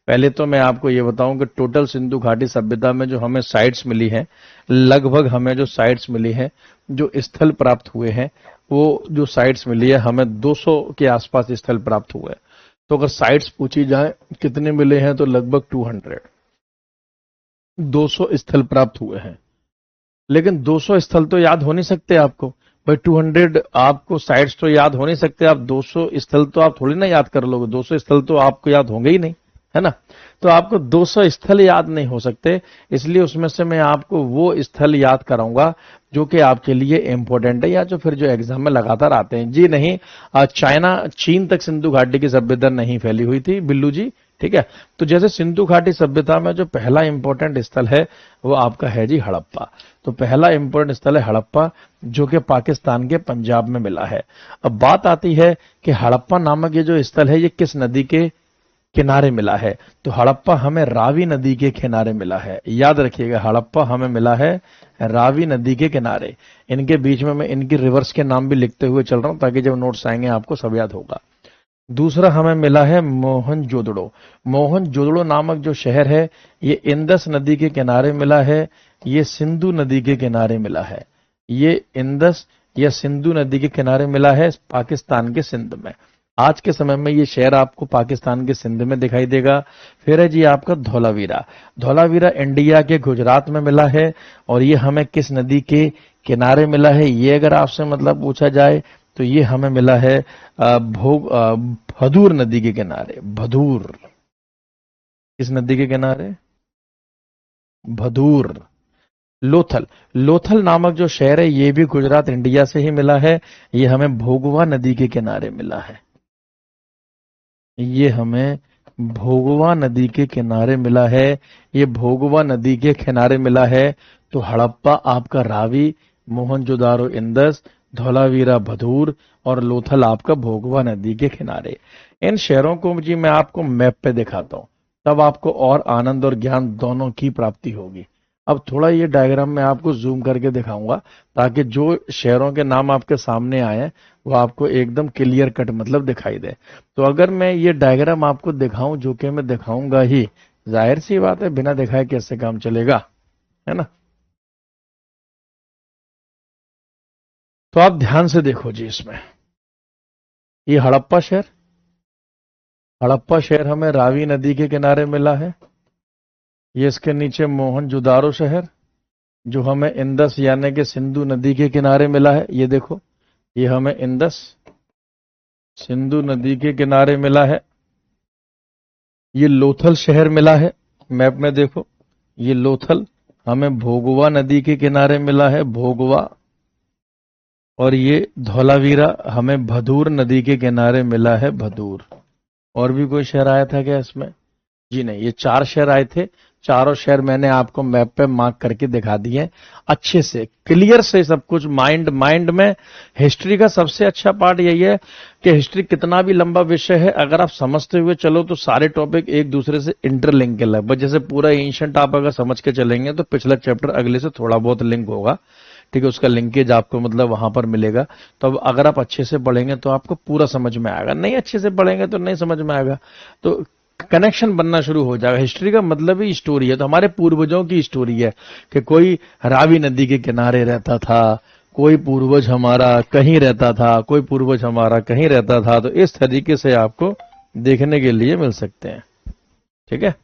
पहले तो मैं आपको ये बताऊं कि टोटल सिंधु घाटी सभ्यता में जो हमें साइट्स मिली हैं, लगभग हमें जो साइट्स मिली हैं, जो स्थल प्राप्त हुए हैं, वो जो साइट्स मिली है हमें 200 के आसपास स्थल प्राप्त हुए हैं। तो अगर साइट्स पूछी जाए कितने मिले हैं तो लगभग 200 स्थल प्राप्त हुए हैं। लेकिन 200 स्थल तो याद हो नहीं सकते आपको भाई। 200 आपको साइट्स तो याद हो नहीं सकते, आप 200 स्थल तो आप थोड़ी ना याद कर लोगे। 200 स्थल तो आपको याद होंगे ही नहीं, है ना। तो आपको 200 स्थल याद नहीं हो सकते, इसलिए उसमें से मैं आपको वो स्थल याद कराऊंगा जो कि आपके लिए इंपॉर्टेंट है, या जो फिर जो एग्जाम में लगातार आते हैं। जी नहीं, चाइना, चीन तक सिंधु घाटी की सभ्यता नहीं फैली हुई थी बिल्लू जी, ठीक है। तो जैसे सिंधु घाटी सभ्यता में जो पहला इंपॉर्टेंट स्थल है वो आपका है जी हड़प्पा। तो पहला इंपॉर्टेंट स्थल है हड़प्पा, जो कि पाकिस्तान के पंजाब में मिला है। अब बात आती है कि हड़प्पा नामक ये जो स्थल है ये किस नदी के किनारे मिला है। तो हड़प्पा हमें रावी नदी के किनारे मिला है। याद रखिएगा, हड़प्पा हमें मिला है रावी नदी के किनारे। इनके बीच में मैं इनकी रिवर्स के नाम भी लिखते हुए चल रहा हूं ताकि जब नोट्स आएंगे आपको सब याद होगा। दूसरा हमें मिला है मोहनजोदड़ो। मोहनजोदड़ो नामक जो शहर है ये इंदस नदी के किनारे मिला है, ये सिंधु नदी के किनारे मिला है। ये इंदस या सिंधु नदी के किनारे मिला है पाकिस्तान के सिंध में। आज के समय में ये शहर आपको पाकिस्तान के सिंध में दिखाई देगा। फिर है जी आपका धौलावीरा। धौलावीरा इंडिया के गुजरात में मिला है, और ये हमें किस नदी के किनारे मिला है, ये अगर आपसे मतलब पूछा जाए तो ये हमें मिला है भदूर नदी के किनारे। भदूर किस नदी के किनारे? भदूर। लोथल, लोथल नामक जो शहर है ये भी गुजरात इंडिया से ही मिला है। ये हमें भोगवा नदी के किनारे मिला है। ये हमें भोगवा नदी के किनारे मिला है। ये भोगवा नदी के किनारे मिला है। तो हड़प्पा आपका रावी, मोहनजोदारो इंदस, धौलावीरा भदूर, और लोथल आपका भोगवा नदी के किनारे। इन शहरों को जी मैं आपको मैप पे दिखाता हूं, तब आपको और आनंद और ज्ञान दोनों की प्राप्ति होगी। अब थोड़ा ये डायग्राम मैं आपको जूम करके दिखाऊंगा ताकि जो शहरों के नाम आपके सामने आए वो आपको एकदम क्लियर कट मतलब दिखाई दे। तो अगर मैं ये डायग्राम आपको दिखाऊं, जो कि मैं दिखाऊंगा ही, जाहिर सी बात है बिना दिखाए कैसे काम चलेगा, है ना। तो आप ध्यान से देखो जी, इसमें ये हड़प्पा शहर, हड़प्पा शहर हमें रावी नदी के किनारे मिला है। ये इसके नीचे मोहनजोदारो शहर जो हमें इंदस यानी कि सिंधु नदी के किनारे मिला है। ये देखो, ये हमें इंदस सिंधु नदी के किनारे मिला है। ये लोथल शहर मिला है, मैप में देखो, ये लोथल हमें भोगवा नदी के किनारे मिला है, भोगवा। और ये धौलावीरा हमें भदूर नदी के किनारे मिला है, भदूर। और भी कोई शहर आया था क्या इसमें? जी नहीं, ये 4 शहर आए थे। चारों शहर मैंने आपको मैप पे मार्क करके दिखा दिए हैं, अच्छे से क्लियर से सब कुछ माइंड में। हिस्ट्री का सबसे अच्छा पार्ट यही है कि हिस्ट्री कितना भी लंबा विषय है, अगर आप समझते हुए चलो तो सारे टॉपिक एक दूसरे से इंटरलिंक है लगभग। जैसे पूरा एंशिएंट आप अगर समझ के चलेंगे तो पिछला चैप्टर अगले से थोड़ा बहुत लिंक होगा, ठीक है, उसका लिंकेज आपको मतलब वहां पर मिलेगा। तो अब अगर आप अच्छे से पढ़ेंगे तो आपको पूरा समझ में आएगा, नहीं अच्छे से पढ़ेंगे तो नहीं समझ में आएगा, तो कनेक्शन बनना शुरू हो जाएगा। हिस्ट्री का मतलब ही स्टोरी है, तो हमारे पूर्वजों की स्टोरी है कि कोई रावी नदी के किनारे रहता था, कोई पूर्वज हमारा कहीं रहता था, कोई पूर्वज हमारा कहीं रहता था। तो इस तरीके से आपको देखने के लिए मिल सकते हैं, ठीक है।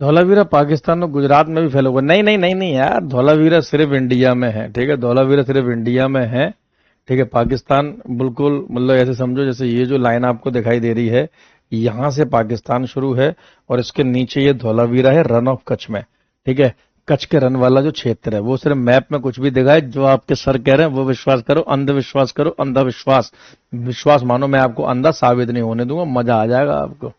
धौलावीरा पाकिस्तान और गुजरात में भी फैला हुआ, नहीं नहीं नहीं नहीं यार, धौलावीरा सिर्फ इंडिया में है, ठीक है, धौलावीरा सिर्फ इंडिया में है, ठीक है। पाकिस्तान बिल्कुल मतलब ऐसे समझो जैसे ये जो लाइन आपको दिखाई दे रही है, यहां से पाकिस्तान शुरू है और इसके नीचे ये धौलावीरा है, रन ऑफ कच्छ में, ठीक है। कच्छ के रन वाला जो क्षेत्र है वो सिर्फ मैप में कुछ भी दिखाए, जो आपके सर कह रहे हैं वो विश्वास करो, अंधविश्वास करो, अंधविश्वास विश्वास मानो, मैं आपको अंधा साबित नहीं होने दूंगा, मजा आ जाएगा आपको।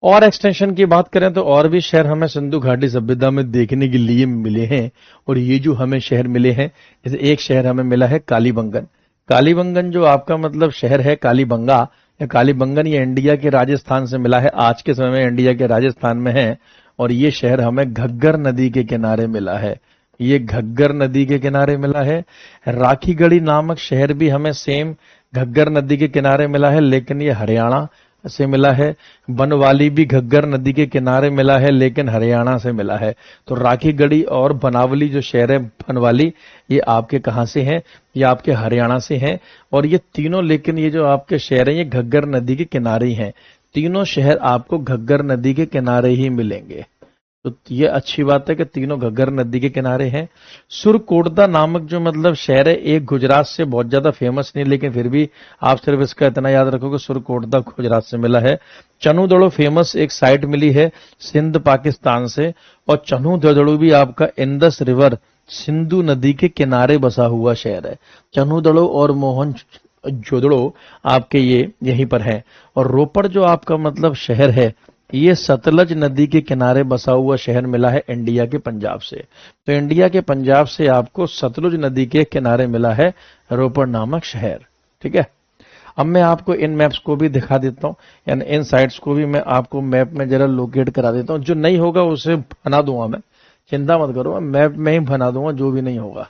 और एक्सटेंशन की बात करें तो और भी शहर हमें सिंधु घाटी सभ्यता में देखने के लिए मिले हैं, और ये जो हमें शहर मिले हैं, जैसे एक शहर हमें मिला है कालीबंगन। कालीबंगन जो आपका मतलब शहर है कालीबंगा या कालीबंगन, ये इंडिया के राजस्थान से मिला है, आज के समय में इंडिया के राजस्थान में है। और ये शहर हमें घग्गर नदी के किनारे मिला है, ये घग्गर नदी के किनारे मिला है। राखीगढ़ी नामक शहर भी हमें सेम घग्गर नदी के किनारे मिला है, लेकिन ये हरियाणा से मिला है। बनवाली भी घग्गर नदी के किनारे मिला है, लेकिन हरियाणा से मिला है। तो राखीगढ़ी और बनावली जो शहर है बनवाली, ये आपके कहां से हैं? ये आपके हरियाणा से हैं। और ये तीनों, लेकिन ये जो आपके शहर हैं ये घग्गर नदी के किनारे ही हैं। तीनों शहर आपको घग्गर नदी के किनारे ही मिलेंगे, तो ये अच्छी बात है कि तीनों घग्गर नदी के किनारे हैं। सुरकोटदा नामक जो मतलब शहर है, एक गुजरात से बहुत ज्यादा फेमस नहीं, लेकिन फिर भी आप सिर्फ इसका इतना याद रखो कि सुरकोटदा गुजरात से मिला है। चनूदड़ो फेमस एक साइट मिली है सिंध पाकिस्तान से, और चनूदड़ो भी आपका इंदस रिवर सिंधु नदी के किनारे बसा हुआ शहर है। चनूदड़ो और मोहन जोदड़ो आपके ये यहीं पर है। और रोपड़ जो आपका मतलब शहर है, ये सतलज नदी के किनारे बसा हुआ शहर मिला है इंडिया के पंजाब से। तो इंडिया के पंजाब से आपको सतलुज नदी के किनारे मिला है रोपड़ नामक शहर, ठीक है। अब मैं आपको इन मैप्स को भी दिखा देता हूं, यानी इन साइट्स को भी मैं आपको मैप में जरा लोकेट करा देता हूं। जो नहीं होगा उसे बना दूंगा मैं, चिंता मत करो, मैप में ही बना दूंगा जो भी नहीं होगा।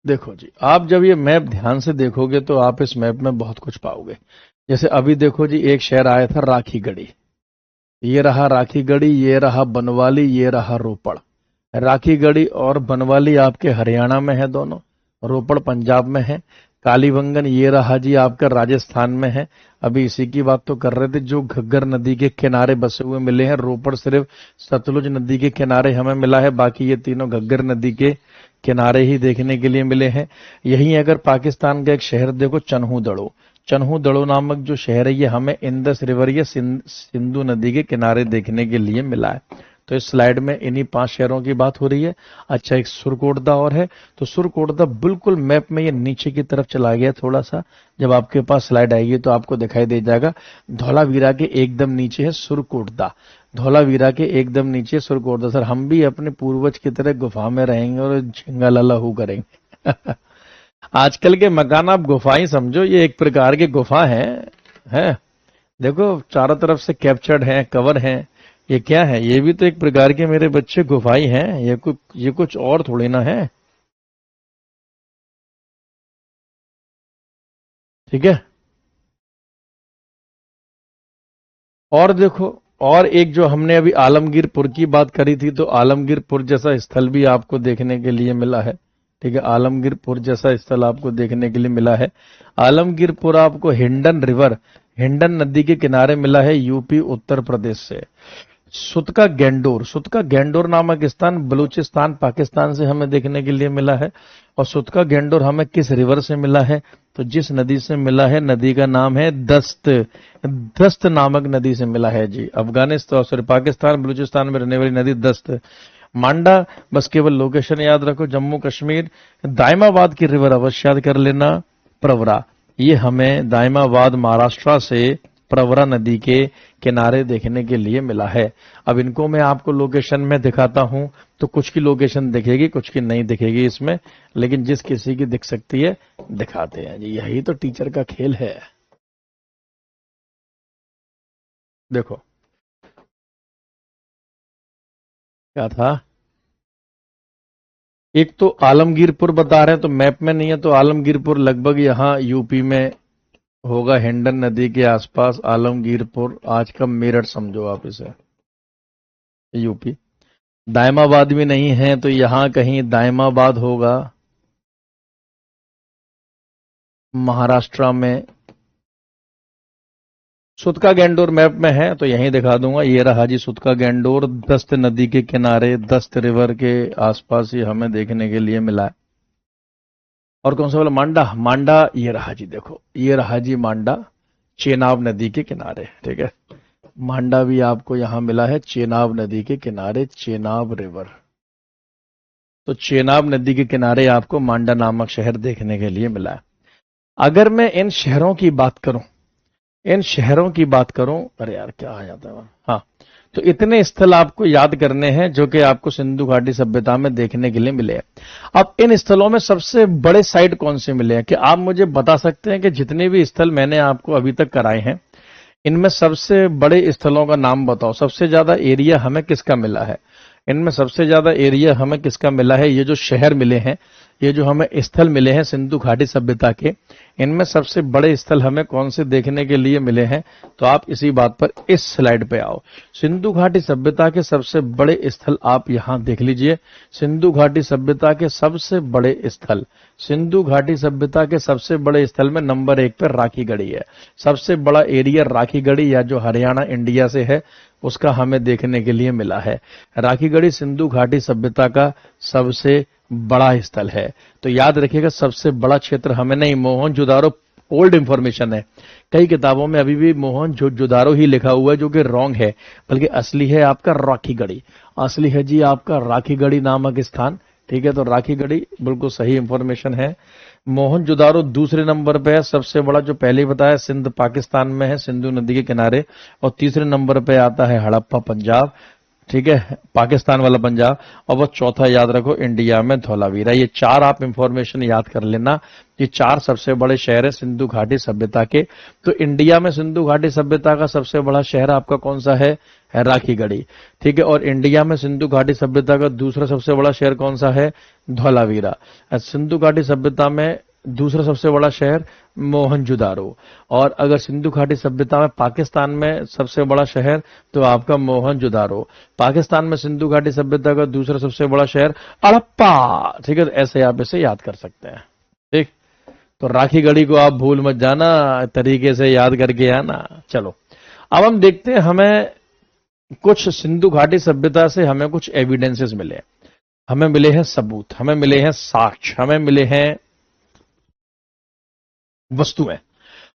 देखो जी, आप जब ये मैप ध्यान से देखोगे तो आप इस मैप में बहुत कुछ पाओगे। जैसे अभी देखो जी, एक शहर आया था राखीगढ़ी, ये रहा राखीगढ़ी, ये रहा बनवाली, ये रहा रोपड़। राखीगढ़ी और बनवाली आपके हरियाणा में है दोनों, रोपड़ पंजाब में है। कालीबंगन ये रहा जी आपका राजस्थान में है। अभी इसी की बात तो कर रहे थे, जो घग्गर नदी के किनारे बसे हुए मिले हैं। रोपड़ सिर्फ सतलुज नदी के किनारे हमें मिला है, बाकी ये तीनों घग्गर नदी के किनारे ही देखने के लिए मिले हैं। यहीं अगर पाकिस्तान का एक शहर देखो चन्हूदड़ो, चन्हूदड़ो नामक जो शहर है ये हमें इंदस रिवर या सिंधु नदी के किनारे देखने के लिए मिला है। तो इस स्लाइड में इन्हीं 5 शहरों की बात हो रही है। अच्छा, एक सुरकोटदा और है, तो सुरकोटदा बिल्कुल मैप में ये नीचे की तरफ चला गया थोड़ा सा। जब आपके पास स्लाइड आएगी तो आपको दिखाई दे जाएगा। धौलावीरा के एकदम नीचे है सुरकोटदा, धौलावीरा के एकदम नीचे सुरकोटदा। सर हम भी अपने पूर्वज की तरह गुफा में रहेंगे और झिंगा लल्लाहू करेंगे। आजकल के मकान आप गुफा ही समझो, ये एक प्रकार की गुफा है। देखो चारों तरफ से कैप्चर्ड हैं, कवर हैं, ये क्या है? ये भी तो एक प्रकार के मेरे बच्चे गुफाई हैं, ये कुछ और थोड़ी ना है। ठीक है। और देखो, और एक जो हमने अभी आलमगीरपुर की बात करी थी, तो आलमगीरपुर जैसा स्थल भी आपको देखने के लिए मिला है। ठीक है, आलमगीरपुर जैसा स्थल आपको देखने के लिए मिला है। आलमगीरपुर आपको हिंडन रिवर, हिंडन नदी के किनारे मिला है, यूपी उत्तर प्रदेश से। सुतका गेंडोर नामक स्थान बलूचिस्तान पाकिस्तान से हमें देखने के लिए मिला है। और सुतका गेंडोर हमें किस रिवर से मिला है? तो जिस नदी से मिला है, नदी का नाम है दस्त। दस्त नामक नदी से मिला है जी। अफगानिस्तान, सॉरी, पाकिस्तान बलूचिस्तान में रहने वाली नदी दस्त। मांडा, बस केवल लोकेशन याद रखो, जम्मू कश्मीर। दाइमाबाद की रिवर अवश्य याद कर लेना, प्रवरा। ये हमें दाइमाबाद महाराष्ट्र से प्रवरा नदी के किनारे देखने के लिए मिला है। अब इनको मैं आपको लोकेशन में दिखाता हूं, तो कुछ की लोकेशन दिखेगी, कुछ की नहीं दिखेगी इसमें, लेकिन जिस किसी की दिख सकती है दिखाते हैं जी। यही तो टीचर का खेल है। देखो क्या था, एक तो आलमगीरपुर बता रहे हैं, तो मैप में नहीं है, तो आलमगीरपुर लगभग यहाँ यूपी में होगा, हिंडन नदी के आसपास आलमगीरपुर, आज का मेरठ समझो आप इसे, यूपी। दायमाबाद भी नहीं है, तो यहां कहीं दायमाबाद होगा महाराष्ट्र में। सुतका गेंडोर मैप में है तो यहीं दिखा दूंगा, ये रहा जी सुतका गेंडोर, दस्त नदी के किनारे, दस्त रिवर के आसपास ही हमें देखने के लिए मिला है। और कौन सा बोला? मांडा। मांडा ये रहा जी, देखो ये रहा जी मांडा, चेनाब नदी के किनारे। ठीक है, मांडा भी आपको यहां मिला है, चेनाब नदी के किनारे, चेनाब रिवर। तो चेनाब नदी के किनारे आपको मांडा नामक शहर देखने के लिए मिला है। अगर मैं इन शहरों की बात करूं, इन शहरों की बात करूं, अरे यार क्या आ जाता है वहां, हाँ, तो इतने स्थल आपको याद करने हैं जो कि आपको सिंधु घाटी सभ्यता में देखने के लिए मिले हैं। अब इन स्थलों में सबसे बड़े साइट कौन से मिले हैं? कि आप मुझे बता सकते हैं कि जितने भी स्थल मैंने आपको अभी तक कराए हैं, इनमें सबसे बड़े स्थलों का नाम बताओ, सबसे ज्यादा एरिया हमें किसका मिला है? इनमें सबसे ज्यादा एरिया हमें किसका मिला है? ये जो शहर मिले हैं, ये जो हमें स्थल मिले हैं सिंधु घाटी सभ्यता के, इनमें सबसे बड़े स्थल हमें कौन से देखने के लिए मिले हैं? तो आप इसी बात पर इस स्लाइड पे आओ। सिंधु घाटी सभ्यता के सबसे बड़े स्थल आप यहां देख लीजिए। सिंधु घाटी सभ्यता के सबसे बड़े स्थल, सिंधु घाटी सभ्यता के सबसे बड़े स्थल में नंबर 1 पर राखीगढ़ी है। सबसे बड़ा एरिया राखीगढ़ी, या जो हरियाणा इंडिया से है, उसका हमें देखने के लिए मिला है। राखीगढ़ी सिंधु घाटी सभ्यता का सबसे बड़ा स्थल है। तो याद रखिएगा, सबसे बड़ा क्षेत्र हमें नहीं, मोहनजोदारो ओल्ड इंफॉर्मेशन है। कई किताबों में अभी भी मोहनजोदारो ही लिखा हुआ है, जो कि रॉन्ग है, बल्कि असली है आपका राखीगढ़ी। असली है जी आपका राखीगढ़ी नामक स्थान। ठीक है, तो राखीगढ़ी बिल्कुल सही इंफॉर्मेशन है। मोहनजोदारो दूसरे नंबर पे है, सबसे बड़ा जो पहले ही बताया सिंध पाकिस्तान में है, सिंधु नदी के किनारे। और तीसरे नंबर पे आता है हड़प्पा पंजाब, ठीक है, पाकिस्तान वाला पंजाब। और वो चौथा याद रखो इंडिया में धौलावीरा। ये चार आप इंफॉर्मेशन याद कर लेना, ये चार सबसे बड़े शहर है सिंधु घाटी सभ्यता के। तो इंडिया में सिंधु घाटी सभ्यता का सबसे बड़ा शहर आपका कौन सा है राखीगढ़ी। ठीक है, और इंडिया में सिंधु घाटी सभ्यता का दूसरा सबसे बड़ा शहर कौन सा है? धौलावीरा। सिंधु घाटी सभ्यता में दूसरा सबसे बड़ा शहर मोहनजोदारो। और अगर सिंधु घाटी सभ्यता में पाकिस्तान में सबसे बड़ा शहर, तो आपका मोहनजोदारो। पाकिस्तान में सिंधु घाटी सभ्यता का दूसरा सबसे बड़ा शहर हड़प्पा। ठीक है, तो ऐसे आप इसे याद कर सकते हैं। ठीक, तो राखीगढ़ी को आप भूल मत जाना, तरीके से याद करके आना। चलो अब हम देखते हैं, हमें कुछ सिंधु घाटी सभ्यता से हमें कुछ एविडेंसेस मिले, हमें मिले हैं सबूत, हमें मिले हैं साक्ष्य, हमें मिले हैं वस्तुएं।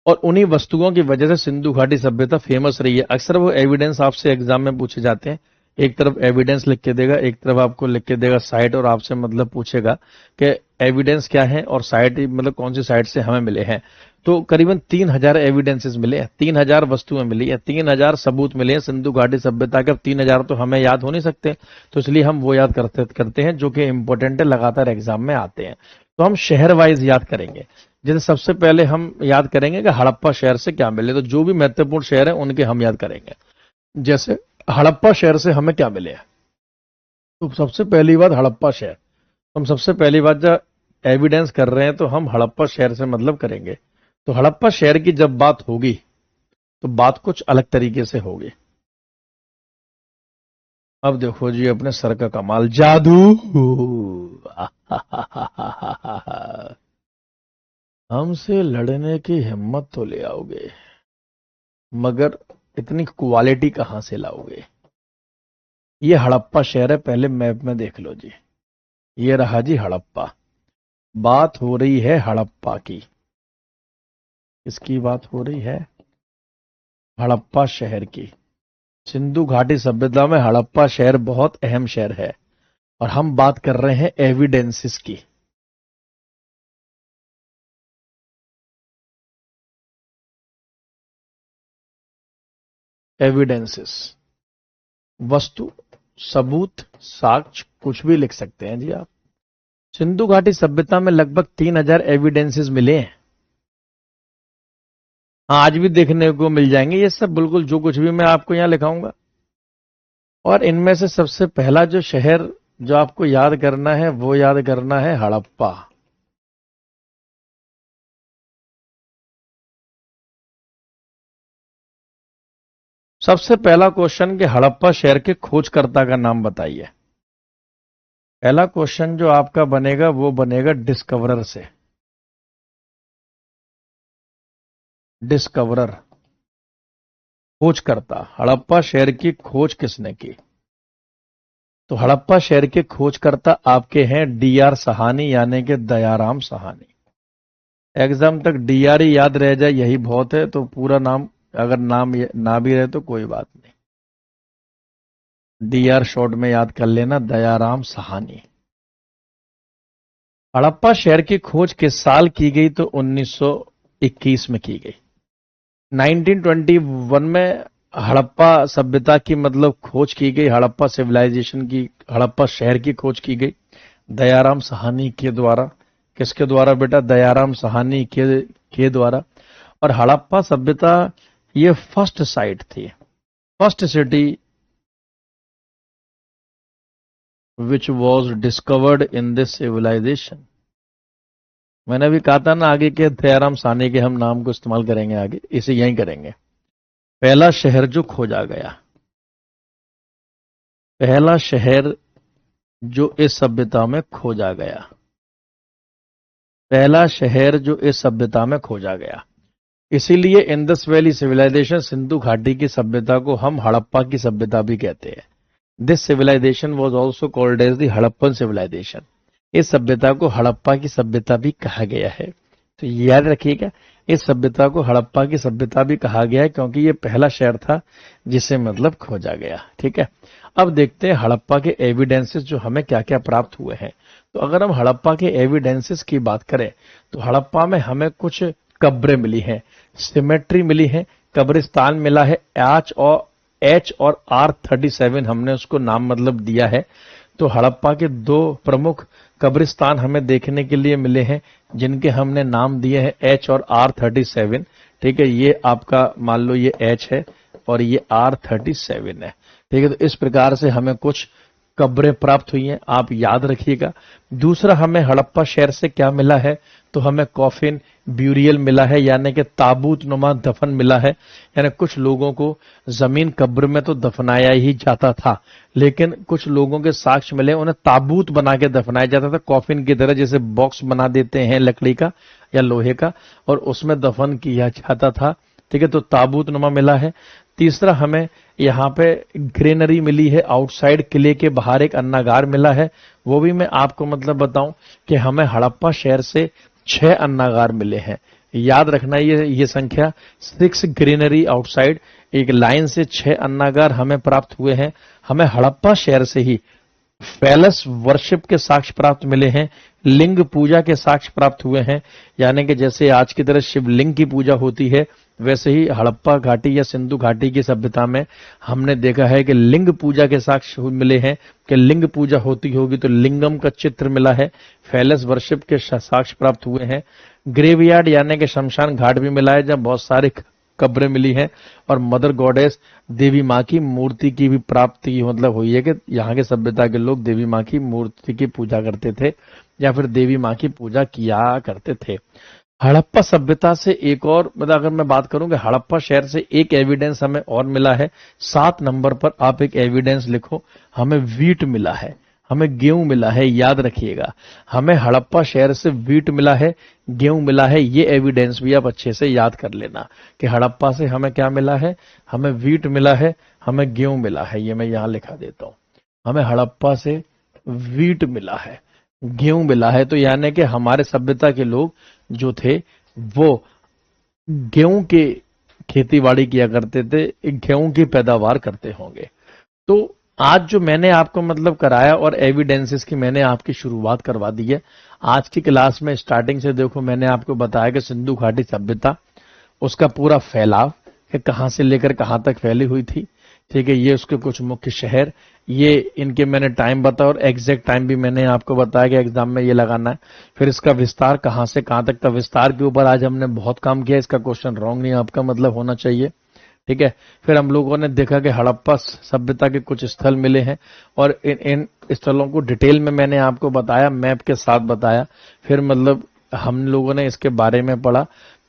और उन्हीं वस्तुओं की वजह से सिंधु घाटी सभ्यता फेमस रही है। अक्सर वो एविडेंस आपसे एग्जाम में पूछे जाते हैं, एक तरफ एविडेंस लिख के देगा, एक तरफ आपको लिख के देगा साइट, और आपसे मतलब पूछेगा कि एविडेंस क्या है और साइट मतलब कौन सी साइट से हमें मिले हैं। तो करीबन 3000 एविडेंसेस मिले हैं, 3000 वस्तुएं मिली है, 3000 सबूत मिले हैं सिंधु घाटी सभ्यता के। 3000 तो हमें याद हो नहीं सकते, तो इसलिए हम वो याद करते हैं जो कि इंपॉर्टेंट है, लगातार एग्जाम में आते हैं। तो हम शहर वाइज याद करेंगे। जैसे सबसे पहले हम याद करेंगे कि हड़प्पा शहर से क्या मिले, तो जो भी महत्वपूर्ण शहर है उनके हम याद करेंगे। जैसे हड़प्पा शहर से हमें क्या मिले हैं? तो सबसे पहली बात हड़प्पा शहर, हम सबसे पहली बात जब एविडेंस कर रहे हैं तो हम हड़प्पा शहर से मतलब करेंगे। तो हड़प्पा शहर की जब बात होगी तो बात कुछ अलग तरीके से होगी। अब देखो जी अपने सर का कमाल, जादू। हमसे लड़ने की हिम्मत तो ले आओगे, मगर इतनी क्वालिटी कहां से लाओगे? ये हड़प्पा शहर है, पहले मैप में देख लो जी। ये रहा जी हड़प्पा। बात हो रही है हड़प्पा की। इसकी बात हो रही है हड़प्पा शहर की। सिंधु घाटी सभ्यता में हड़प्पा शहर बहुत अहम शहर है और हम बात कर रहे हैं एविडेंसेस की। एविडेंसेस, वस्तु, सबूत, साक्ष्य, कुछ भी लिख सकते हैं जी आप। सिंधु घाटी सभ्यता में लगभग 3000 एविडेंसेस मिले हैं। हाँ, आज भी देखने को मिल जाएंगे ये सब, बिल्कुल जो कुछ भी मैं आपको यहां लिखाऊंगा। और इनमें से सबसे पहला जो शहर जो आपको याद करना है वो याद करना है हड़प्पा। सबसे पहला क्वेश्चन कि हड़प्पा शहर के खोजकर्ता का नाम बताइए। पहला क्वेश्चन जो आपका बनेगा वो बनेगा डिस्कवरर से। डिस्कवरर, खोजकर्ता। हड़प्पा शहर की खोज किसने की? तो हड़प्पा शहर के खोजकर्ता आपके हैं डीआर साहनी, यानी कि दयाराम साहनी। एग्जाम तक डीआर ही याद रह जाए यही बहुत है, तो पूरा नाम अगर नाम ना भी रहे तो कोई बात नहीं, डीआर शॉर्ट में याद कर लेना, दयाराम साहनी। हड़प्पा शहर की खोज किस साल की गई? तो 1921 में की गई। 1921 में हड़प्पा सभ्यता की मतलब खोज की गई, हड़प्पा सिविलाइजेशन की, हड़प्पा शहर की खोज की गई दयाराम साहनी के द्वारा। किसके द्वारा बेटा? दयाराम साहनी के द्वारा। और हड़प्पा सभ्यता ये फर्स्ट साइट थी, first city which was discovered in this civilisation. मैंने अभी कहा था ना आगे के दयाराम साहनी के हम नाम को इस्तेमाल करेंगे, आगे इसे यहीं करेंगे। पहला शहर जो खोजा गया, पहला शहर जो इस सभ्यता में खोजा गया, पहला शहर जो इस सभ्यता में खोजा गया। इसीलिए इंडस वैली सिविलाइजेशन, सिंधु घाटी की सभ्यता को हम हड़प्पा की सभ्यता भी कहते हैं। This civilisation was also called as the Harappan civilisation. इस सभ्यता को हड़प्पा की सभ्यता भी कहा गया है। तो याद रखिएगा, इस सभ्यता को हड़प्पा की सभ्यता भी कहा गया है क्योंकि ये पहला शहर था जिसे मतलब खोजा गया। ठीक है, अब देखते हैं हड़प्पा के एविडेंसेस जो हमें क्या क्या प्राप्त हुए हैं। तो अगर हम हड़प्पा के एविडेंसेस की बात करें तो हड़प्पा में हमें कुछ कब्रें मिली हैं, सिमेट्री मिली है, कब्रिस्तान मिला है। एच और R37 हमने उसको नाम मतलब दिया है। तो हड़प्पा के दो प्रमुख कब्रिस्तान हमें देखने के लिए मिले हैं जिनके हमने नाम दिए हैं H और R37। ठीक है, ये आपका मान लो ये H है और ये R37 है। ठीक है, तो इस प्रकार से हमें कुछ कब्रें प्राप्त हुई हैं, आप याद रखिएगा। दूसरा हमें हड़प्पा शहर से क्या मिला है? तो हमें कॉफिन ब्यूरियल मिला है, यानी कि ताबूत नुमा दफन मिला है। यानी कुछ लोगों को जमीन कब्र में तो दफनाया ही जाता था, लेकिन कुछ लोगों के साक्ष्य मिले उन्हें ताबूत बना के दफनाया जाता था, कॉफिन की तरह, जैसे बॉक्स बना देते हैं लकड़ी का या लोहे का, और उसमें दफन किया जाता था। ठीक है, तो ताबूत नुमा मिला है। तीसरा हमें यहाँ पे ग्रेनरी मिली है, आउटसाइड किले के बाहर एक अन्नागार मिला है। वो भी मैं आपको मतलब बताऊं कि हमें हड़प्पा शहर से 6 अन्नागार मिले हैं। याद रखना ये संख्या, 6 ग्रीनरी आउटसाइड, एक लाइन से 6 अन्नागार हमें प्राप्त हुए हैं। हमें हड़प्पा शहर से ही पैलेस वर्शिप के साक्ष्य प्राप्त मिले हैं, लिंग पूजा के साक्ष्य प्राप्त हुए हैं। यानी कि जैसे आज की तरह शिवलिंग की पूजा होती है, वैसे ही हड़प्पा घाटी या सिंधु घाटी की सभ्यता में हमने देखा है कि लिंग पूजा के साक्ष्य मिले हैं कि लिंग पूजा होती होगी, तो लिंगम का चित्र मिला है। पैलेस वर्शिप के साक्ष्य प्राप्त हुए हैं। ग्रेवयार्ड यानी कि शमशान घाट भी मिला है, जब बहुत सारे कब्रें मिली हैं और मदर गॉडेस देवी माँ की मूर्ति की भी प्राप्ति की मतलब हुई है कि यहाँ के सभ्यता के लोग देवी माँ की मूर्ति की पूजा करते थे या फिर देवी माँ की पूजा किया करते थे। हड़प्पा सभ्यता से एक और मतलब अगर मैं बात करूं कि हड़प्पा शहर से एक एविडेंस हमें और मिला है। 7 नंबर पर आप एक एविडेंस लिखो, हमें वीट मिला है, हमें गेहूं मिला है। याद रखिएगा, हमें हड़प्पा शहर से वीट मिला है, गेहूं मिला है। ये एविडेंस भी आप अच्छे से याद कर लेना कि हड़प्पा से हमें क्या मिला है, हमें वीट मिला है, हमें गेहूं मिला है। ये मैं यहां लिखा देता हूं, हमें हड़प्पा से वीट मिला है, गेहूं मिला है। तो यानी कि हमारे सभ्यता के लोग जो थे वो गेहूं के खेती बाड़ी किया करते थे, गेहूं की पैदावार करते होंगे। तो आज जो मैंने आपको मतलब कराया और एविडेंसेस की मैंने आपकी शुरुआत करवा दी है। आज की क्लास में स्टार्टिंग से देखो मैंने आपको बताया कि सिंधु घाटी सभ्यता, उसका पूरा फैलाव कि कहां से लेकर कहां तक फैली हुई थी। ठीक है, ये उसके कुछ मुख्य शहर, ये इनके मैंने टाइम बताया और एग्जैक्ट टाइम भी मैंने आपको बताया कि एग्जाम में ये लगाना है। फिर इसका विस्तार कहां से कहां तक था, विस्तार के ऊपर आज हमने बहुत काम किया। इसका क्वेश्चन रॉन्ग नहीं आपका मतलब होना चाहिए। ठीक है, फिर हम लोगों ने देखा कि हड़प्पा सभ्यता के कुछ स्थल मिले हैं और इन स्थलों को डिटेल में मैंने आपको बताया, मैप के साथ बताया। फिर मतलब हम लोगों ने इसके बारे में पढ़ा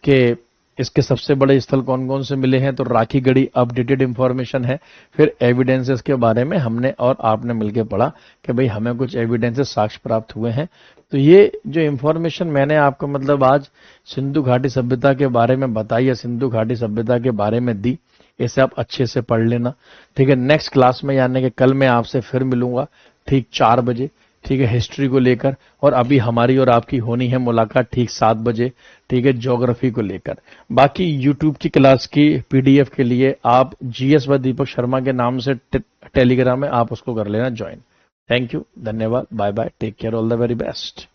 कि इसके सबसे बड़े स्थल कौन कौन से मिले हैं। तो राखी गढ़ी अपडेटेड इंफॉर्मेशन है। फिर एविडेंसेस के बारे में हमने और आपने मिलकर पढ़ा कि भाई हमें कुछ एविडेंसेस साक्ष्य प्राप्त हुए हैं। तो ये जो इंफॉर्मेशन मैंने आपको मतलब आज सिंधु घाटी सभ्यता के बारे में बताई या सिंधु घाटी सभ्यता के बारे में दी, इसे आप अच्छे से पढ़ लेना। ठीक है, नेक्स्ट क्लास में यानी कि कल मैं आपसे फिर मिलूंगा ठीक 4 बजे। ठीक है, हिस्ट्री को लेकर। और अभी हमारी और आपकी होनी है मुलाकात ठीक 7 बजे। ठीक है, ज्योग्राफी को लेकर। बाकी यूट्यूब की क्लास की पीडीएफ के लिए आप जीएस व दीपक शर्मा के नाम से टेलीग्राम में आप उसको कर लेना ज्वाइन। थैंक यू, धन्यवाद, bye bye, take care, all the very best.